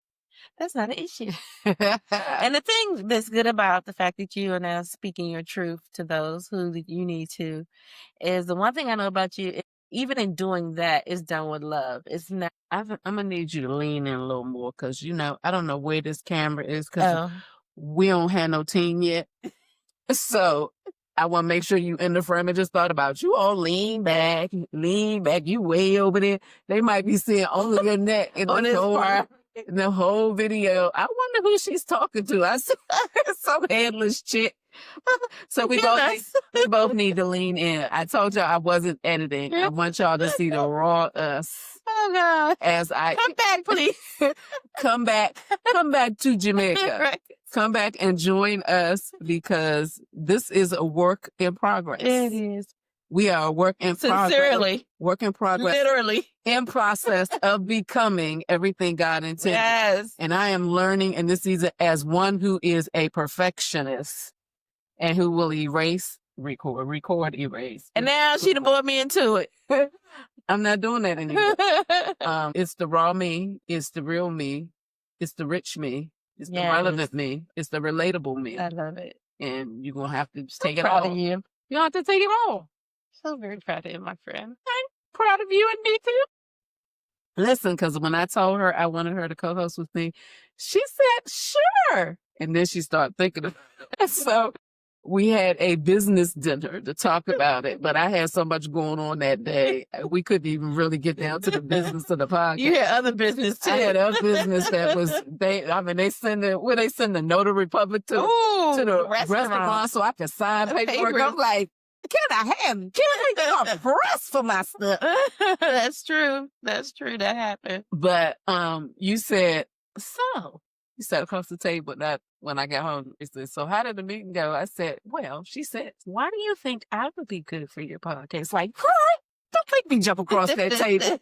that's not an issue. And the thing that's good about the fact that you are now speaking your truth to those who you need to is the one thing I know about you, even in doing that, is done with love. It's not. I'm going to need you to lean in a little more because, I don't know where this camera is because we don't have no team yet. So I want to make sure you in the frame. I just thought about you all lean back, you way over there. They might be seeing only your neck in On this part. In the whole video. I wonder who she's talking to. I saw some headless chick. So we both need to lean in. I told y'all I wasn't editing. I want y'all to see the raw us. Oh God. Come back, please. Come back to Jamaica. Right. Come back and join us because this is a work in progress. It is. We are a work in progress. Sincerely. Work in progress. Literally. In process of becoming everything God intended. Yes. And I am learning in this season as one who is a perfectionist and who will erase, erase. And now she done brought me into it. I'm not doing that anymore. It's the raw me. It's the real me. It's the rich me. It's the relevant me. It's the relatable me. I love it. And you're going to have to take it proud all. Of you. You have to take it all. So very proud of you, my friend. I'm proud of you and me too. Listen, because when I told her I wanted her to co-host with me, she said, sure. And then she started thinking of it. So we had a business dinner to talk about it, but I had so much going on that day. We couldn't even really get down to the business of the podcast. You had other business too. I had other business that was, they send the notary public to the restaurant so I could sign paperwork. I'm like, can we get a press for my stuff? That's true. That happened. But you said, so you sat across the table that when I got home. You said, so how did the meeting go? I said, well, she said, why do you think I would be good for your podcast? Like, don't make me jump across that table.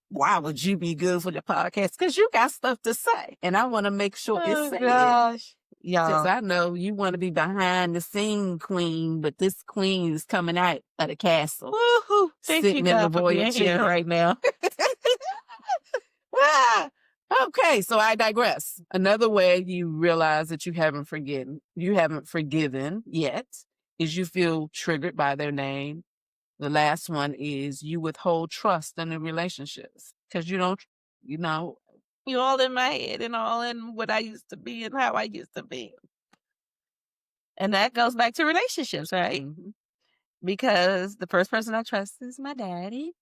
Why would you be good for the podcast? Because you got stuff to say. And I want to make sure it's said. Gosh. Yeah. Because I know you want to be behind the scene queen, but this queen is coming out of the castle. Woohoo. Sitting in the voyage chair right now. Okay, so I digress. Another way you realize that you haven't forgiven yet is you feel triggered by their name. The last one is you withhold trust in the relationships because you don't, You're all in my head and all in what I used to be and how I used to be. And that goes back to relationships, right? Mm-hmm. Because the first person I trust is my daddy.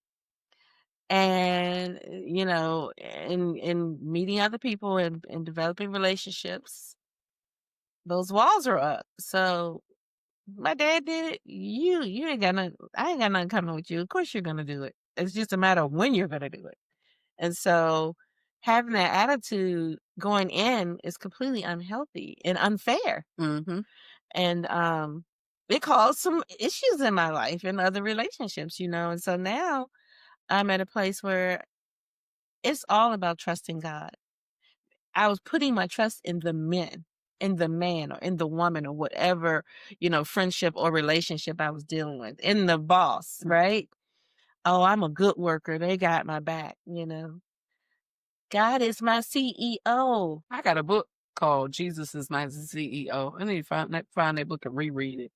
And, in meeting other people and developing relationships, those walls are up. So my dad did it. You ain't got nothing. I ain't got nothing coming with you. Of course you're going to do it. It's just a matter of when you're going to do it. And so having that attitude going in is completely unhealthy and unfair. Mm-hmm. And it caused some issues in my life and other relationships, And so now I'm at a place where it's all about trusting God. I was putting my trust in the man or in the woman or whatever, friendship or relationship I was dealing with, in the boss, right? Oh, I'm a good worker. They got my back, God is my CEO. I got a book called Jesus is My CEO. I need to find that book and reread it.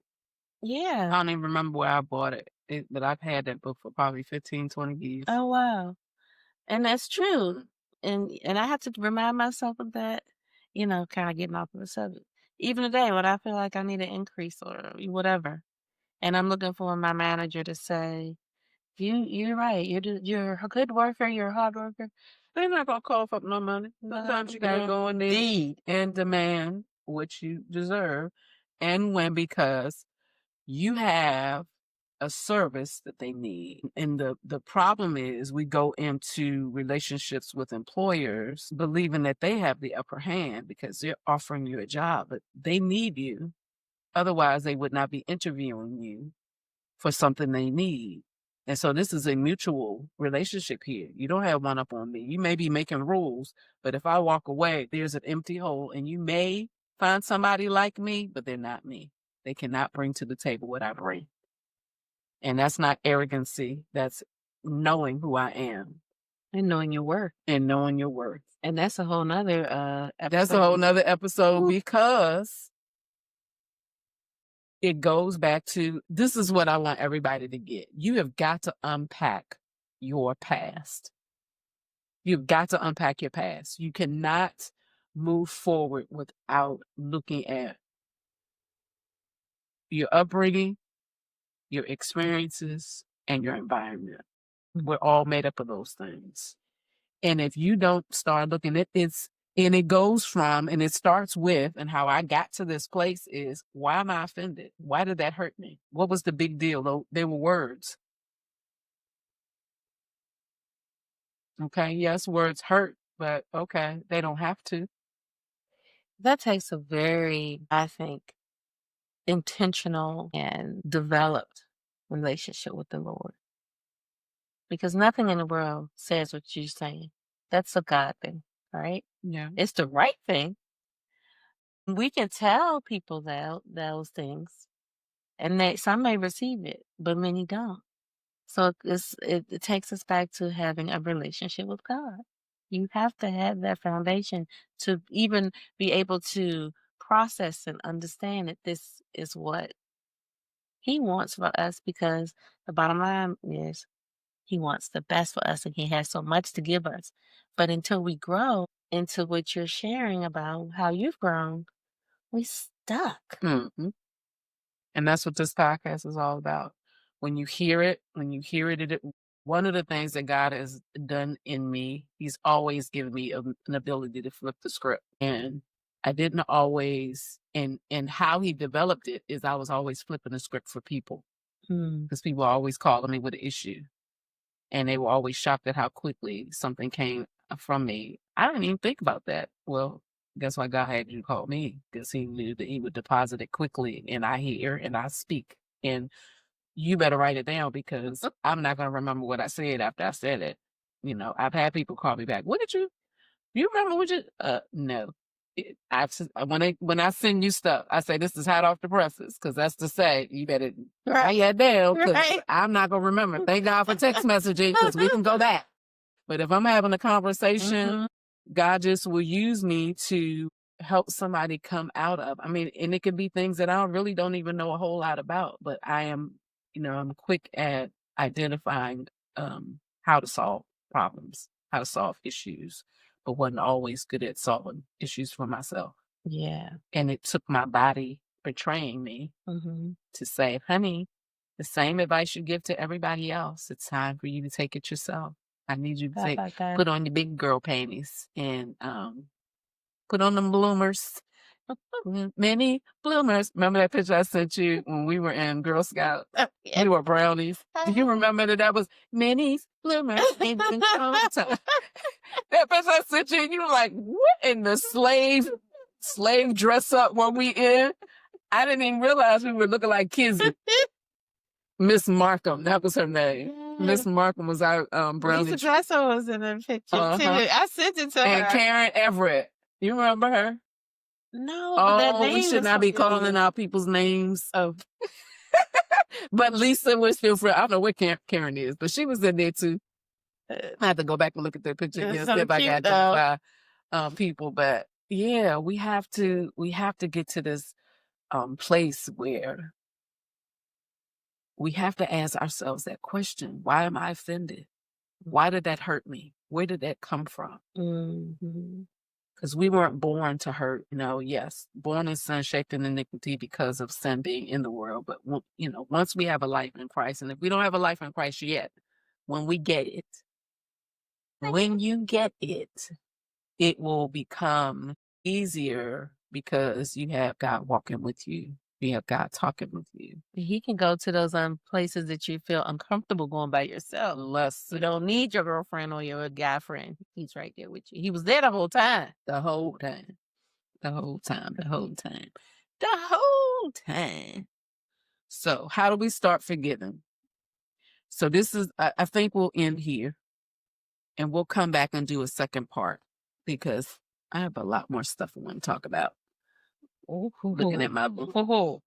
I Yeah. don't even remember where I bought it, but I've had that book for probably 15, 20 years. Oh, wow. And that's true. And I have to remind myself of that, kind of getting off of the subject. Even today, when I feel like I need an increase or whatever, and I'm looking for my manager to say, you're right. You're a good worker. You're a hard worker. They're not gonna cough up no money. Sometimes you gotta go in there and demand what you deserve, and when, because you have a service that they need. And the problem is we go into relationships with employers believing that they have the upper hand because they're offering you a job, but they need you. Otherwise, they would not be interviewing you for something they need. And so this is a mutual relationship here. You don't have one up on me. You may be making rules, but if I walk away, there's an empty hole, and you may find somebody like me, but they're not me. They cannot bring to the table what I bring. And that's not arrogancy. That's knowing who I am. And knowing your worth. And knowing your worth. And that's a whole nother episode. That's a whole nother episode. Ooh. Because it goes back to, this is what I want everybody to get. You have got to unpack your past. You've got to unpack your past. You cannot move forward without looking at your upbringing, your experiences, and your environment. We're all made up of those things. And if you don't start looking at this, and it goes from, and it starts with, and how I got to this place is, why am I offended? Why did that hurt me? What was the big deal? They were words. Okay, yes, words hurt, but okay, they don't have to. That takes a very, I think, intentional and developed relationship with the Lord. Because nothing in the world says what you're saying. That's a God thing, right? Yeah. It's the right thing. We can tell people those things, and some may receive it, but many don't. So it takes us back to having a relationship with God. You have to have that foundation to even be able to process and understand that this is what He wants for us, because the bottom line is He wants the best for us, and He has so much to give us. But until we grow into what you're sharing about how you've grown, we stuck. Mm-hmm. And that's what this podcast is all about. When you hear it, one of the things that God has done in me, He's always given me an ability to flip the script. And I didn't always, and how He developed it is I was always flipping the script for people. Because people are always calling me with an issue. And they were always shocked at how quickly something came from me. I didn't even think about that. Well, that's why God had you call me, because He knew that He would deposit it quickly, and I hear and I speak. And you better write it down, because I'm not going to remember what I said after I said it. I've had people call me back. What did you remember what you, no. When I send you stuff, I say, this is hot off the presses, because that's to say, you better write it down, because I'm not going to remember. Thank God for text messaging, because we can go back. But if I'm having a conversation, God just will use me to help somebody come out of. And it can be things that I really don't even know a whole lot about, but I am, I'm quick at identifying how to solve problems, how to solve issues, but wasn't always good at solving issues for myself. Yeah. And it took my body betraying me to say, honey, the same advice you give to everybody else, it's time for you to take it yourself. I need you to put on your big girl panties and put on them bloomers. Many bloomers. Remember that picture I sent you when we were in Girl Scout? Yeah. We were brownies. Do you remember that was many bloomers in the time? That picture I sent you, you were like, what in the slave dress up were we in? I didn't even realize we were looking like kids. Miss Markham, that was her name. Miss Markham was our brownie. Lisa Dresser was in the picture too. I sent it to her. And Karen Everett. You remember her? No. Oh, we should not be calling out people's names. But Lisa was still friend. I don't know what Karen is, but she was in there too. I have to go back and look at the picture again, It's see so if I cute, can identify people. But yeah, we have to get to this place where we have to ask ourselves that question: why am I offended? Why did that hurt me? Where did that come from? Mhm. Because we weren't born to hurt. Yes, born in sin, shaped in iniquity because of sin being in the world. But once we have a life in Christ, and if we don't have a life in Christ yet, when we get it, when you get it, it will become easier because you have God walking with you. You have God talking with you. He can go to those places that you feel uncomfortable going by yourself. You don't need your girlfriend or your guy friend. He's right there with you. He was there the whole time. The whole time. The whole time. The whole time. The whole time. So how do we start forgiving? So this is, I think we'll end here and we'll come back and do a second part because I have a lot more stuff I want to talk about. Looking at my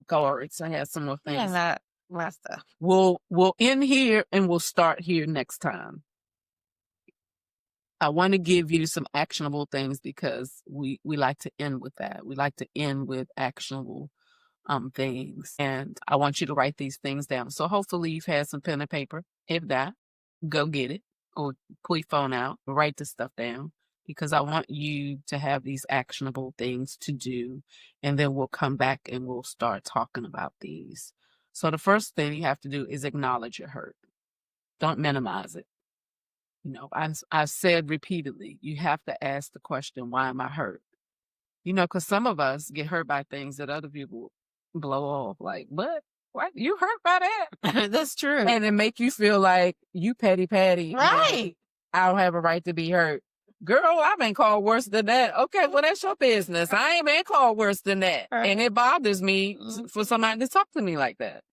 cards, I have some more things. Yeah, my stuff. We'll end here and we'll start here next time. I want to give you some actionable things because we like to end with that. We like to end with actionable things. And I want you to write these things down. So hopefully you've had some pen and paper. If not, go get it or pull your phone out, write this stuff down because I want you to have these actionable things to do. And then we'll come back and we'll start talking about these. So the first thing you have to do is acknowledge your hurt. Don't minimize it. I've said repeatedly, you have to ask the question, why am I hurt? Because some of us get hurt by things that other people blow off. Like, what? What? You hurt by that? That's true. And it make you feel like you petty patty. Right. I don't have a right to be hurt. Girl, I've been called worse than that. Okay, well, that's your business. I ain't been called worse than that. Right. And it bothers me for somebody to talk to me like that.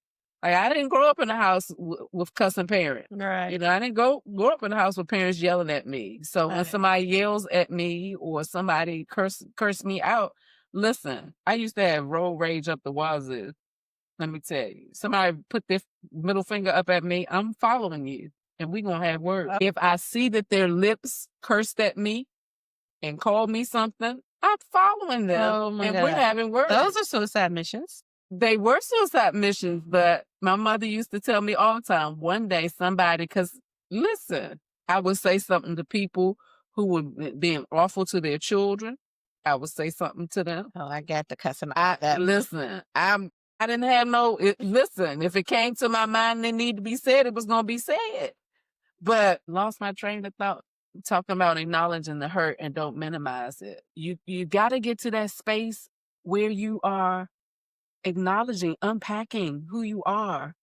Like, I didn't grow up in a house with cussing parents. Right. I didn't grow up in a house with parents yelling at me. So when somebody yells at me or somebody curse me out, listen, I used to have road rage up the wazoo. Let me tell you, somebody put their middle finger up at me, I'm following you and we're going to have words. If I see that their lips cursed at me and called me something, I'm following them. Oh my and God. we're having words. Those are suicide missions. They were suicide missions, but my mother used to tell me all the time, one day somebody, because listen, I would say something to people who were being awful to their children. I would say something to them. Oh, I got the cussing. Listen, I didn't have listen, if it came to my mind and it needed to be said, it was going to be said. But lost my train of thought, talking about acknowledging the hurt and don't minimize it. You got to get to that space where you are acknowledging, unpacking who you are.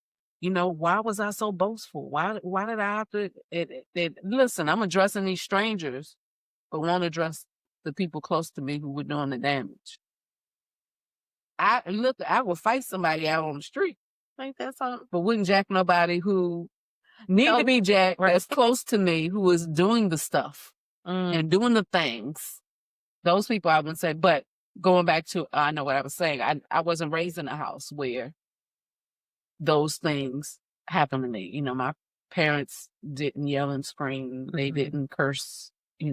Why was I so boastful? Why did I have to listen, I'm addressing these strangers, but won't address the people close to me who were doing the damage. I would fight somebody out on the street. Ain't that something? But wouldn't jack nobody who need to be jacked that's close to me who is doing the stuff and doing the things. Those people I wouldn't say, but going back to, I know what I was saying. I wasn't raised in a house where those things happened to me. My parents didn't yell and scream. They didn't curse, they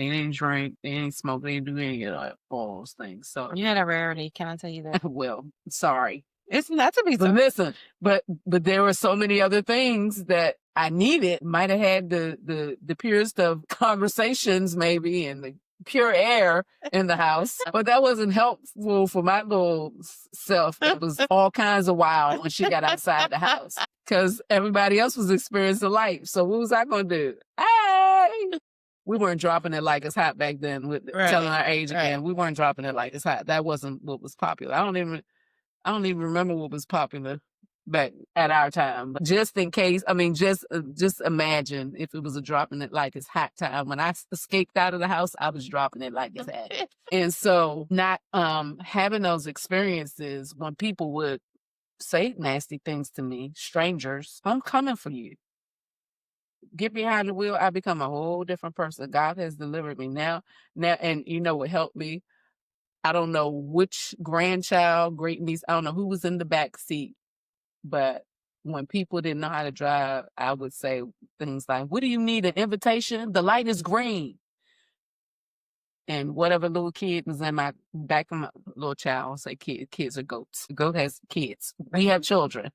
didn't drink, they didn't smoke, they didn't do any of all those things. So You had a rarity, can I tell you that? well, sorry. It's not to be But so. listen, but there were so many other things that I needed. Might have had the purest of conversations maybe and the pure air in the house, but that wasn't helpful for my little self. It was all kinds of wild when she got outside the house because everybody else was experiencing life. So what was I going to do? Hey! We weren't dropping it like it's hot back then with telling our age again. We weren't dropping it like it's hot. That wasn't what was popular. I don't even remember what was popular back at our time. But just in case, just imagine if it was a dropping it like it's hot time. When I escaped out of the house, I was dropping it like it's hot. And so not having those experiences when people would say nasty things to me, strangers, I'm coming for you. Get behind the wheel, I become a whole different person. God has delivered me now, and what helped me? I don't know which grandchild, great niece, I don't know who was in the back seat, but when people didn't know how to drive, I would say things like, "What do you need? An invitation? The light is green." And whatever little kid was in my back of my little child, I'll say kids are goats. Goat has kids. We have children.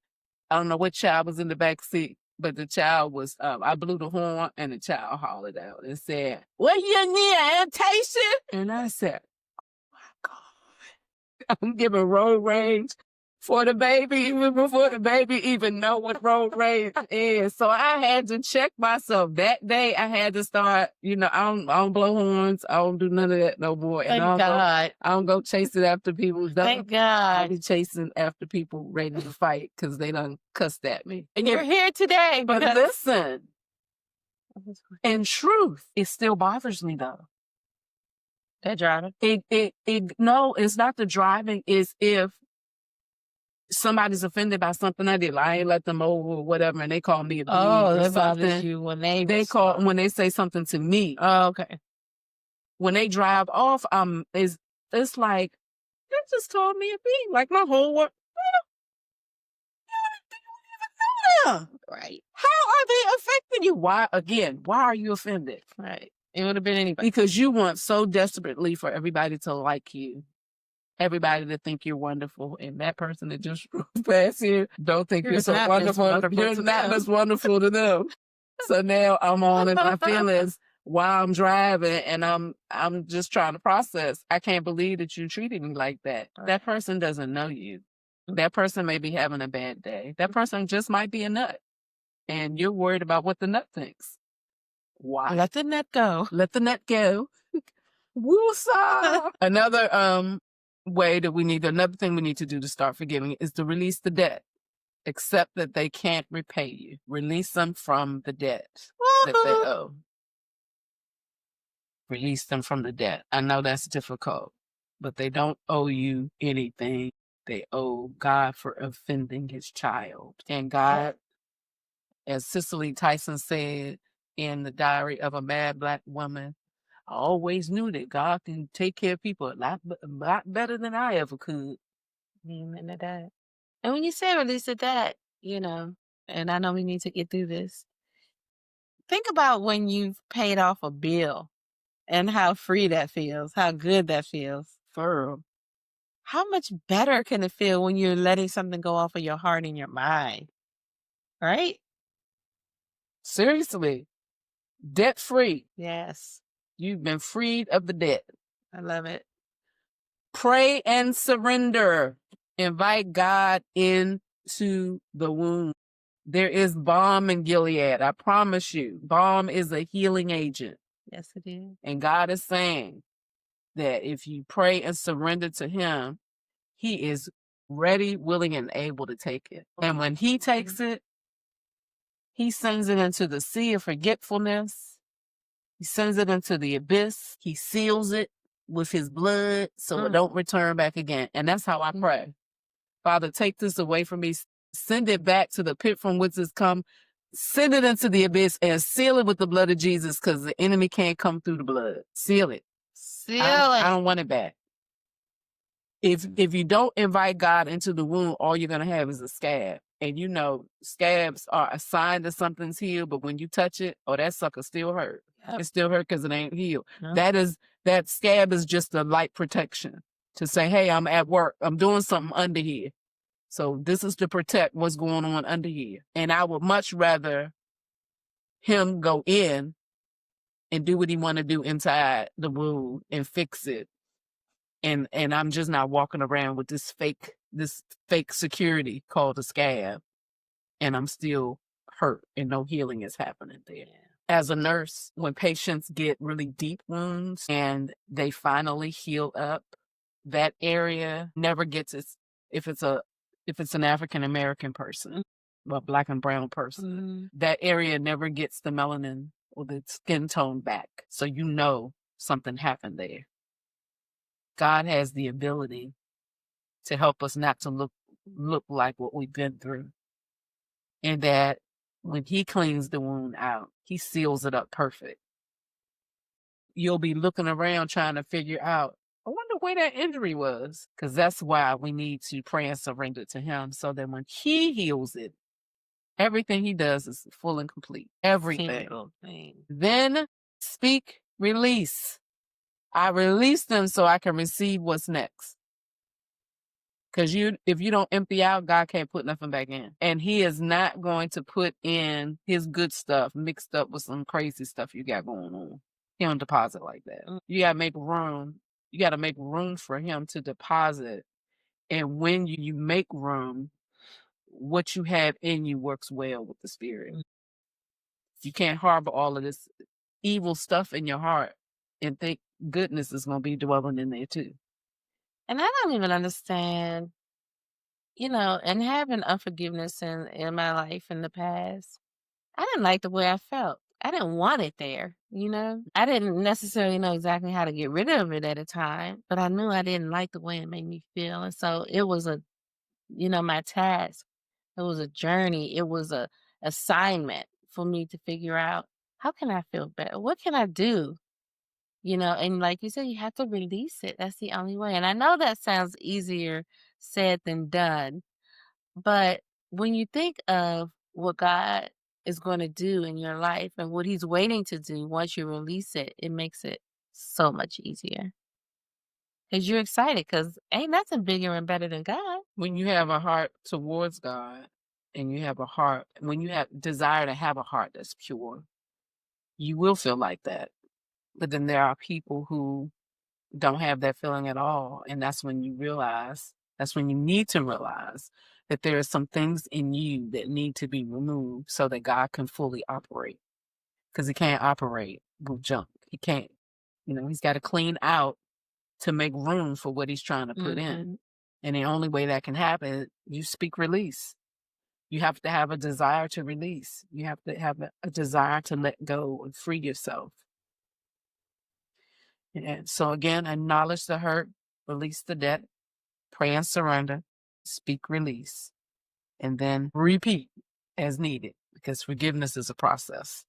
I don't know what child was in the back seat, but the child was, I blew the horn and the child hollered out and said, "What you need, an invitation?" And I said, "Oh my God, I'm giving road rage for the baby even before the baby even know what road rage is." So I had to check myself that day. I had to start, I don't blow horns. I don't do none of that no more. And Thank God. I don't go chasing after people. Thank I God. be chasing after people ready to fight because they done cussed at me. And You're here today. but because- listen, in truth, it still bothers me though. That driving. No, it's not the driving. It's if somebody's offended by something I did, like I ain't let them over or whatever, and they call me a B or that something. bothers you when they When they say something to me. Oh, okay. When they drive off, it's like they just called me a B. Like my whole world. Right. How are they affecting you? Why are you offended? Right. It would have been anybody. Because you want so desperately for everybody to like you. Everybody to think you're wonderful, and that person that just drove past you don't think you're so wonderful. You're not as wonderful to them. So now I'm on in my feelings while I'm driving, and I'm just trying to process. I can't believe that you treated me like that. That person doesn't know you. That person may be having a bad day. That person just might be a nut, and you're worried about what the nut thinks. Why? Let the nut go. Let the nut go. Woosah. Another another thing we need to do to start forgiving is to release the debt. Accept that they can't repay you. Release them from the debt that they owe. Release them from the debt. I know that's difficult, but they don't owe you anything. They owe God for offending his child. And God, as Cicely Tyson said in The Diary of a Mad Black Woman, I always knew that God can take care of people a lot better than I ever could. Amen to that. And when you say release of that, and I know we need to get through this. Think about when you've paid off a bill and how free that feels, how good that feels. Girl, How much better can it feel when you're letting something go off of your heart and your mind? Right? seriously, debt free. Yes. You've been freed of the debt. I love it. Pray and surrender. Invite God into the womb. There is balm in Gilead. I promise you, balm is a healing agent. Yes, it is. And God is saying that if you pray and surrender to him, he is ready, willing, and able to take it. And when he takes it, he sends it into the sea of forgetfulness. He sends it into the abyss. He seals it with his blood so it don't return back again. And that's how I pray. Father, take this away from me. Send it back to the pit from which it's come. Send it into the abyss and seal it with the blood of Jesus, because the enemy can't come through the blood. Seal it. I don't want it back. If you don't invite God into the womb, all you're going to have is a scab. And scabs are a sign that something's healed, but when you touch it, that sucker still hurt. Yep. It still hurt because it ain't healed. Yep. That scab is just a light protection to say, hey, I'm at work. I'm doing something under here. So this is to protect what's going on under here. And I would much rather him go in and do what he want to do inside the wound and fix it. And I'm just not walking around with this fake security called a scab. And I'm still hurt and no healing is happening there. Yeah. As a nurse, when patients get really deep wounds and they finally heal up, that area never gets if it's an African American person, a Black and brown person, that area never gets the melanin or the skin tone back. So something happened there. God has the ability to help us not to look like what we've been through. And that when he cleans the wound out, he seals it up perfect. You'll be looking around trying to figure out, I wonder where that injury was. Because that's why we need to pray and surrender to him, so that when he heals it, Everything he does is full and complete. Everything. Single thing. Then speak, release. I release them so I can receive what's next. Because if you don't empty out, God can't put nothing back in. And he is not going to put in his good stuff mixed up with some crazy stuff you got going on. He don't deposit like that. You got to make room. You got to make room for him to deposit. And when you make room, what you have in you works well with the spirit. You can't harbor all of this evil stuff in your heart and think goodness is going to be dwelling in there too. And I don't even understand, and having unforgiveness in my life in the past, I didn't like the way I felt. I didn't want it there, I didn't necessarily know exactly how to get rid of it at a time, but I knew I didn't like the way it made me feel. And so it was my task. It was a journey. It was a assignment for me to figure out, how can I feel better? What can I do? And like you said, you have to release it. That's the only way. And I know that sounds easier said than done, but when you think of what God is going to do in your life and what he's waiting to do once you release it, it makes it so much easier. Because you're excited, because ain't nothing bigger and better than God. When you have a heart towards God and you have a heart, when you have desire to have a heart that's pure, you will feel like that. But then there are people who don't have that feeling at all. And that's when you need to realize that there are some things in you that need to be removed so that God can fully operate. Because he can't operate with junk. He can't, he's got to clean out to make room for what he's trying to put in. And the only way that can happen, you speak release. You have to have a desire to release. You have to have a desire to let go and free yourself. And so again, acknowledge the hurt, release the debt, pray and surrender, speak release, and then repeat as needed, because forgiveness is a process.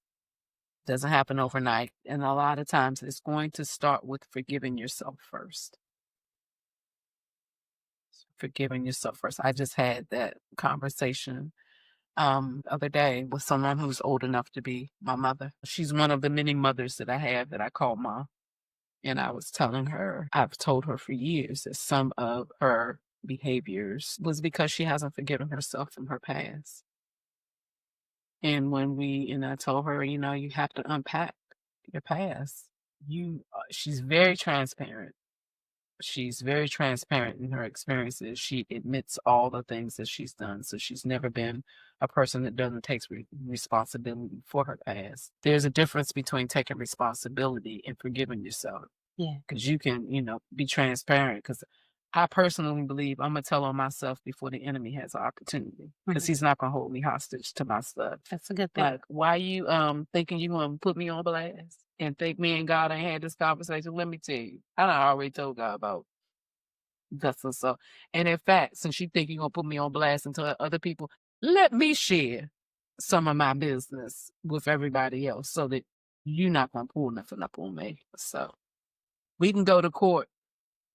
It doesn't happen overnight. And a lot of times it's going to start with forgiving yourself first. Forgiving yourself first. I just had that conversation the other day with someone who's old enough to be my mother. She's one of the many mothers that I have that I call mom. And I was telling her, I've told her for years that some of her behaviors was because she hasn't forgiven herself from her past. And I told her, you have to unpack your past. She's very transparent. She's very transparent in her experiences. She admits all the things that she's done. So she's never been a person that doesn't take responsibility for her past. There's a difference between taking responsibility and forgiving yourself. Yeah. Because you can, be transparent. Because I personally believe I'm going to tell on myself before the enemy has an opportunity. Because he's not going to hold me hostage to my stuff. That's a good thing. Like, why you thinking you're going to put me on blast and think me and God ain't had this conversation? Let me tell you, I done already told God about this and so. And in fact, since you think you're going to put me on blast and tell other people, let me share some of my business with everybody else so that you're not going to pull nothing up on me. So we can go to court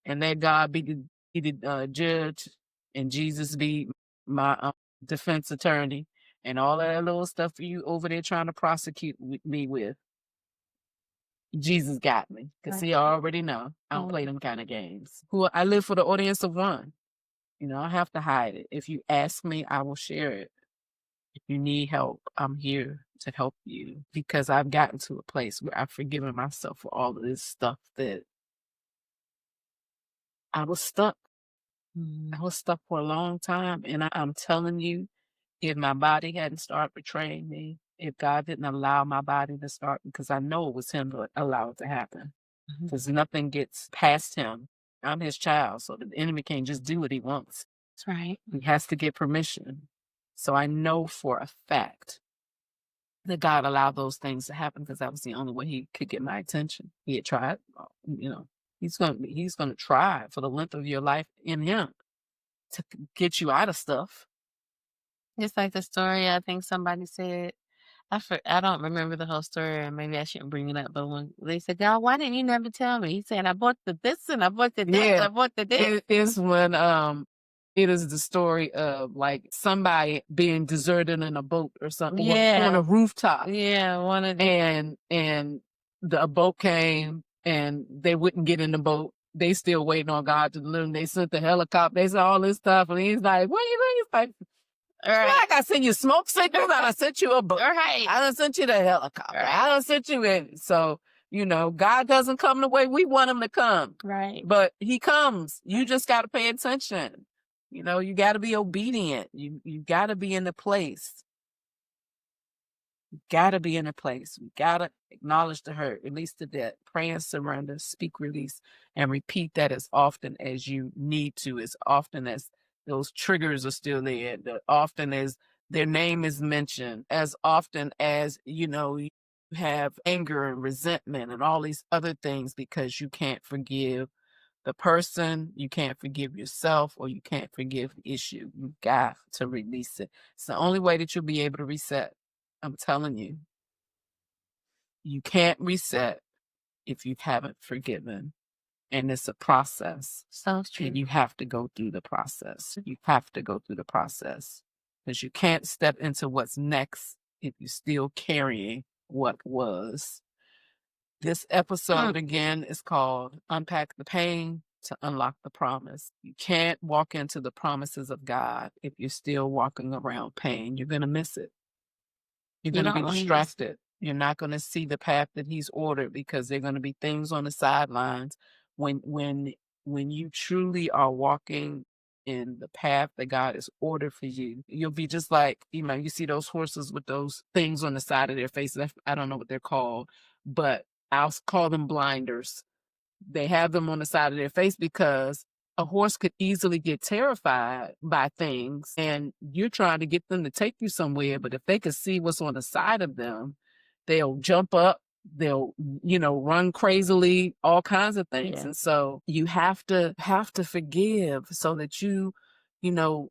and let God be the judge and Jesus be my defense attorney and all that little stuff you over there trying to prosecute me with. Jesus got me because he already know I don't play them kind of games. I live for the audience of one. I have to hide it. If you ask me, I will share it. If you need help, I'm here to help you, because I've gotten to a place where I've forgiven myself for all of this stuff that I was stuck. I was stuck for a long time. And I'm telling you, if my body hadn't started betraying me, if God didn't allow my body to start, because I know it was him that allowed it to happen, because nothing gets past him. I'm his child, so the enemy can't just do what he wants. That's right. He has to get permission. So I know for a fact that God allowed those things to happen, because that was the only way he could get my attention. He had tried, he's gonna try for the length of your life in him to get you out of stuff. Just like the story, I think somebody said, I don't remember the whole story, and maybe I shouldn't bring it up, but when they said, God, why didn't you never tell me? He said, I bought the this and I bought the this, I bought the this. It's when It is the story of like somebody being deserted in a boat or something, on a Yeah. rooftop, Yeah. and the boat came and they wouldn't get in the boat. They still waiting on God to deliver them. They sent the helicopter. They said all this stuff, and he's like, "What are you doing?" He's like, Right. "I sent you smoke signals. I done sent you a boat. Right. I done sent you the helicopter. Right. I done sent you in." So God doesn't come the way we want him to come, Right. but he comes. You just got to pay attention. You got to be obedient. You got to be in the place. You got to be in a place. We got to acknowledge the hurt, release the debt, pray and surrender, speak release, and repeat that as often as you need to, as often as those triggers are still there, as often as their name is mentioned, as often as, you have anger and resentment and all these other things because you can't forgive the person, you can't forgive yourself, or you can't forgive the issue. You got to release it. It's the only way that you'll be able to reset. I'm telling you, you can't reset if you haven't forgiven. And it's a process. So true. And you have to go through the process. You have to go through the process because you can't step into what's next if you're still carrying what was. This episode again is called Unpack the Pain to Unlock the Promise. You can't walk into the promises of God if you're still walking around pain. You're going to miss it. You're going to be distracted. You're not going to see the path that he's ordered because there are going to be things on the sidelines. When you truly are walking in the path that God has ordered for you, you'll be just like, you see those horses with those things on the side of their faces. I don't know what they're called, but I'll call them blinders. They have them on the side of their face because a horse could easily get terrified by things and you're trying to get them to take you somewhere. But if they could see what's on the side of them, they'll jump up, they'll, run crazily, all kinds of things. Yeah. And so you have to forgive so that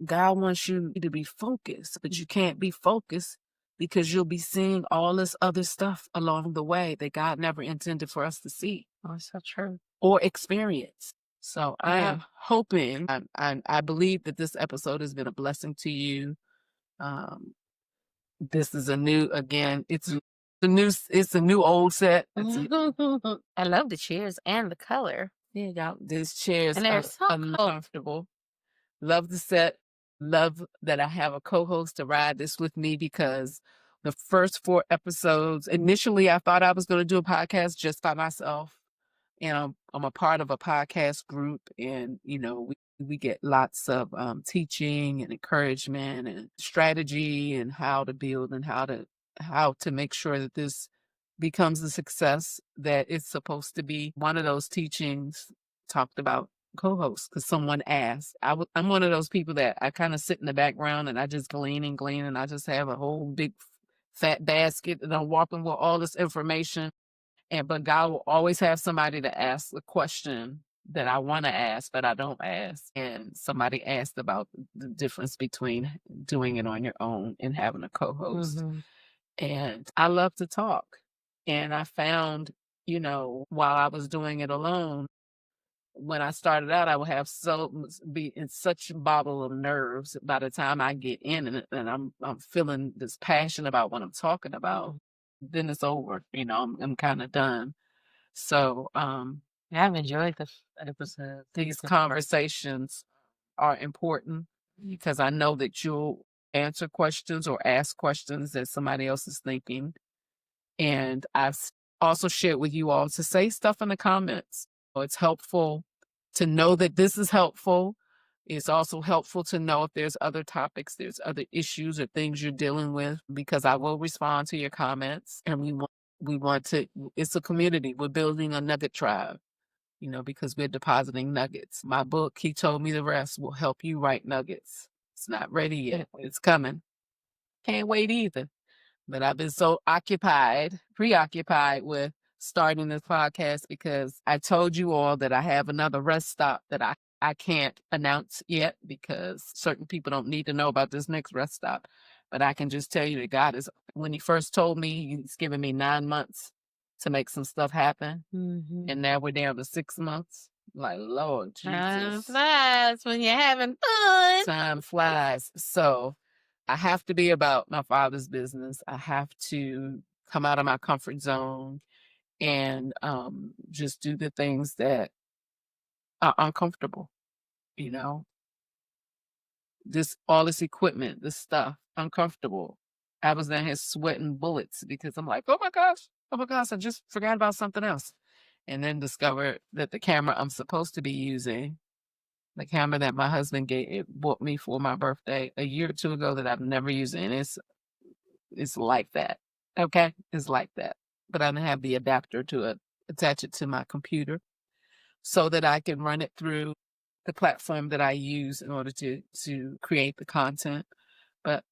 God wants you to be focused, but you can't be focused because you'll be seeing all this other stuff along the way that God never intended for us to see. Oh, it's so true. Or experience. So I Yeah. am hoping, I believe that this episode has been a blessing to you. This is a new, again, it's a new old set. I love the chairs and the color. Yeah, y'all, these chairs And they're are so uncomfortable. Love the set. Love that I have a co-host to ride this with me because the first 4 episodes, initially I thought I was going to do a podcast just by myself. And I'm a part of a podcast group, and we get lots of teaching and encouragement and strategy and how to build and how to make sure that this becomes the success that it's supposed to be. One of those teachings talked about co-host because someone asked. I'm one of those people that I kind of sit in the background and I just glean and I just have a whole big fat basket and I'm walking with all this information. But God will always have somebody to ask the question that I want to ask, but I don't ask. And somebody asked about the difference between doing it on your own and having a co-host. Mhm. And I love to talk. And I found, while I was doing it alone, when I started out, I would have be in such a bottle of nerves by the time I get in and I'm feeling this passion about what I'm talking about. Then it's over. I'm kind of done. So I've enjoyed the episode. these conversations are important because I know that you'll answer questions or ask questions that somebody else is thinking. And I've also shared with you all to say stuff in the comments. So it's helpful to know that this is helpful. It's also helpful to know if there's other topics, there's other issues or things you're dealing with, because I will respond to your comments. And we want to, it's a community. We're building a nugget tribe, because we're depositing nuggets. My book, He Told Me the Rest, will help you write nuggets. It's not ready yet. It's coming. Can't wait either. But I've been so preoccupied with starting this podcast because I told you all that I have another rest stop that I can't announce yet because certain people don't need to know about this next rest stop. But I can just tell you that God is, when he first told me, he's given me 9 months to make some stuff happen. Mhm. And now we're down to 6 months. Like, Lord Time Jesus. flies when you're having fun. Time flies. So I have to be about my Father's business. I have to come out of my comfort zone and just do the things that are uncomfortable, you know, all this equipment, this stuff, uncomfortable. I was down here sweating bullets because I'm like, oh my gosh, I just forgot about something else. And then discovered that the camera I'm supposed to be using, the camera that my husband bought me for my birthday a year or two ago that I've never used, and it's like that. Okay, it's like that. But I don't have the adapter to attach it to my computer so that I can run it through the platform that I use in order to create the content. But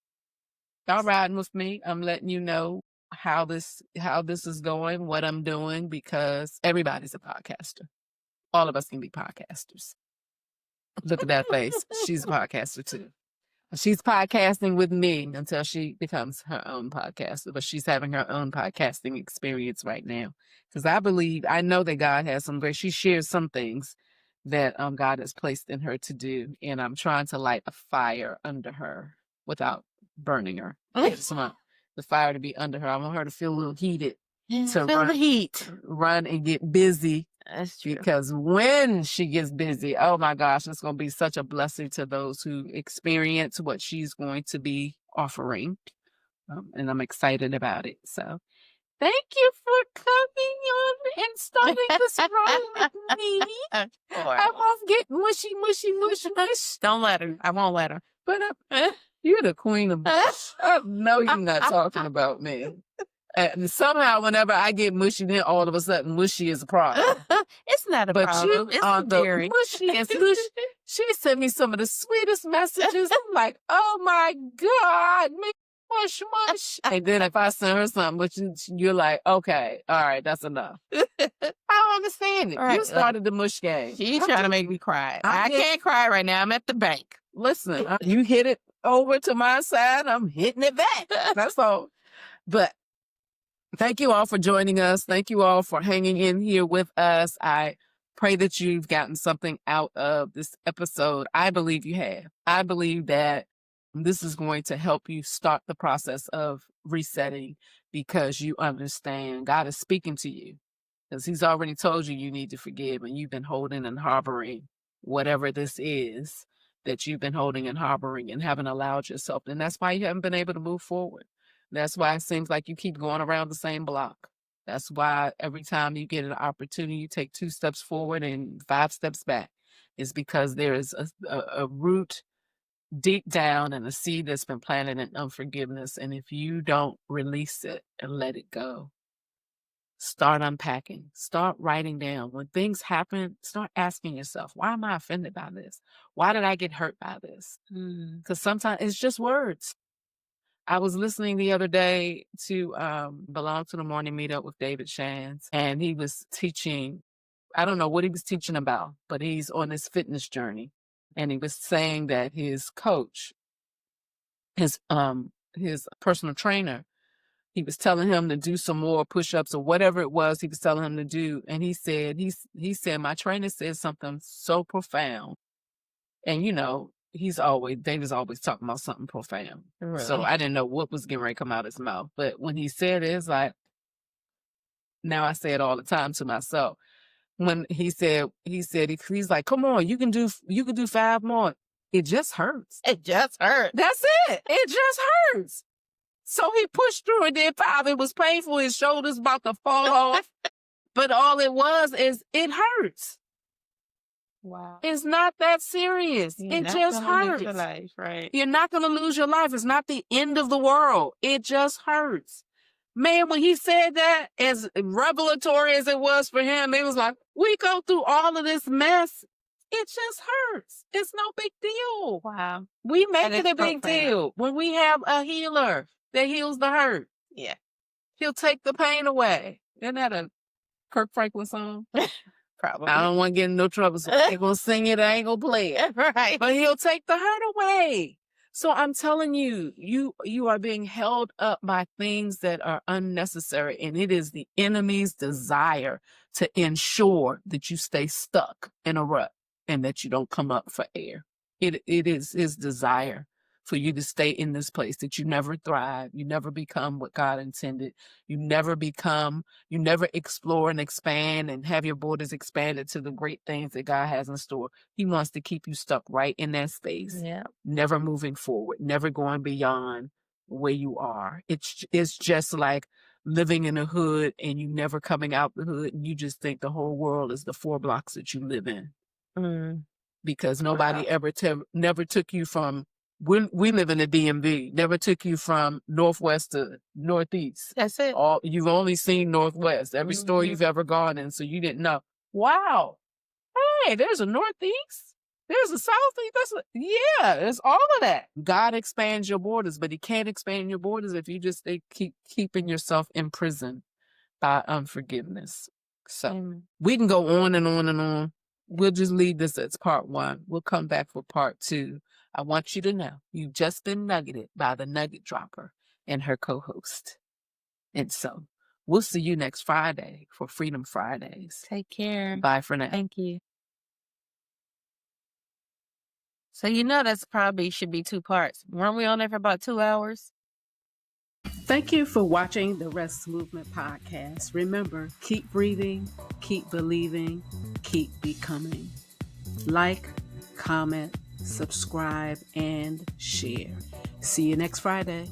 y'all riding with me. I'm letting you know how this is going, what I'm doing, because everybody's a podcaster. All of us can be podcasters. Look at that face. She's a podcaster too. She's podcasting with me until she becomes her own podcaster, but she's having her own podcasting experience right now. Because I know that God has she shares some things that God has placed in her to do, and I'm trying to light a fire under her without burning her. I just want the fire to be under her. I want her to feel a little heated. Feel the heat. Run and get busy. That's true. Because when she gets busy, oh my gosh, it's going to be such a blessing to those who experience what she's going to be offering. And I'm excited about it. So thank you for coming on and starting this run with me. I won't get mushy. Don't let her. I won't let her. But you're the queen of mush. I know you're not talking about me. And somehow, whenever I get mushy, then all of a sudden, mushy is a problem. It's not a problem. It's the mushy. She sent me some of the sweetest messages. I'm like, oh my God, mush. And then if I send her something, but you're like, okay, all right, that's enough. I don't understand it. Right. You started the mush game. She's trying to make me cry. I can't cry right now. I'm at the bank. Listen, you hit it over to my side, I'm hitting it back. That's all. But thank you all for joining us. Thank you all for hanging in here with us. I pray that you've gotten something out of this episode. I believe you have. I believe that this is going to help you start the process of resetting because you understand God is speaking to you because he's already told you need to forgive, and you've been holding and harboring whatever this is that you've been holding and harboring and haven't allowed yourself. And that's why you haven't been able to move forward. That's why it seems like you keep going around the same block. That's why every time you get an opportunity, you take 2 steps forward and 5 steps back. It's because there is a root deep down and a seed that's been planted in unforgiveness. And if you don't release it and let it go, start unpacking, start writing down. When things happen, start asking yourself, why am I offended by this? Why did I get hurt by this? Because sometimes it's just words. I was listening the other day to Belong to the Morning Meetup with David Shands, and he was teaching, I don't know what he was teaching about, but he's on this fitness journey. And he was saying that his coach, his personal trainer, he was telling him to do some more push-ups or whatever it was he was telling him to do. And he said, my trainer said something so profound. And, David's always talking about something profound. Really? So I didn't know what was getting ready to come out of his mouth. But when he said it, it's like, now I say it all the time to myself. When he's like, come on, you can do 5 more. It just hurts. It just hurts. That's it. It just hurts. So he pushed through and did 5. It was painful. His shoulders about to fall off. But all it was is it hurts. Wow. It's not that serious. It just hurts. Lose your life, right? You're not going to lose your life. It's not the end of the world. It just hurts. Man, when he said that, as revelatory as it was for him, it was like, we go through all of this mess. It just hurts. It's no big deal. Wow. We make it a big deal when we have a healer that heals the hurt. Yeah. He'll take the pain away. Isn't that a Kirk Franklin song? Probably. I don't want to get in no trouble, so I ain't going to sing it, I ain't going to play it. Right. But he'll take the hurt away. So I'm telling you, you are being held up by things that are unnecessary, and it is the enemy's desire to ensure that you stay stuck in a rut and that you don't come up for air. It is his desire for you to stay in this place, that you never thrive, you never become what God intended, you never explore and expand and have your borders expanded to the great things that God has in store. He wants to keep you stuck right in that space, Yeah. never moving forward, never going beyond where you are. It's just like living in a hood and you never coming out the hood, and you just think the whole world is the 4 blocks that you live in, because nobody never took you from, we live in the DMV, never took you from Northwest to Northeast. That's it. You've only seen Northwest, every store you've ever gone in, so you didn't know, wow, hey, there's a Northeast, there's a Southeast, there's all of that. God expands your borders, but he can't expand your borders if you just keep keeping yourself imprisoned by unforgiveness. So we can go on and on and on. We'll just leave this as part 1. We'll come back for part 2. I want you to know you've just been nuggeted by the Nugget Dropper and her co-host. And so we'll see you next Friday for Freedom Fridays. Take care. Bye for now. Thank you. So that's probably should be 2 parts. Weren't we on there for about 2 hours? Thank you for watching the R.E.S.T Movement Podcast. Remember, keep breathing, keep believing, keep becoming. Like, comment, subscribe, and share. See you next Friday.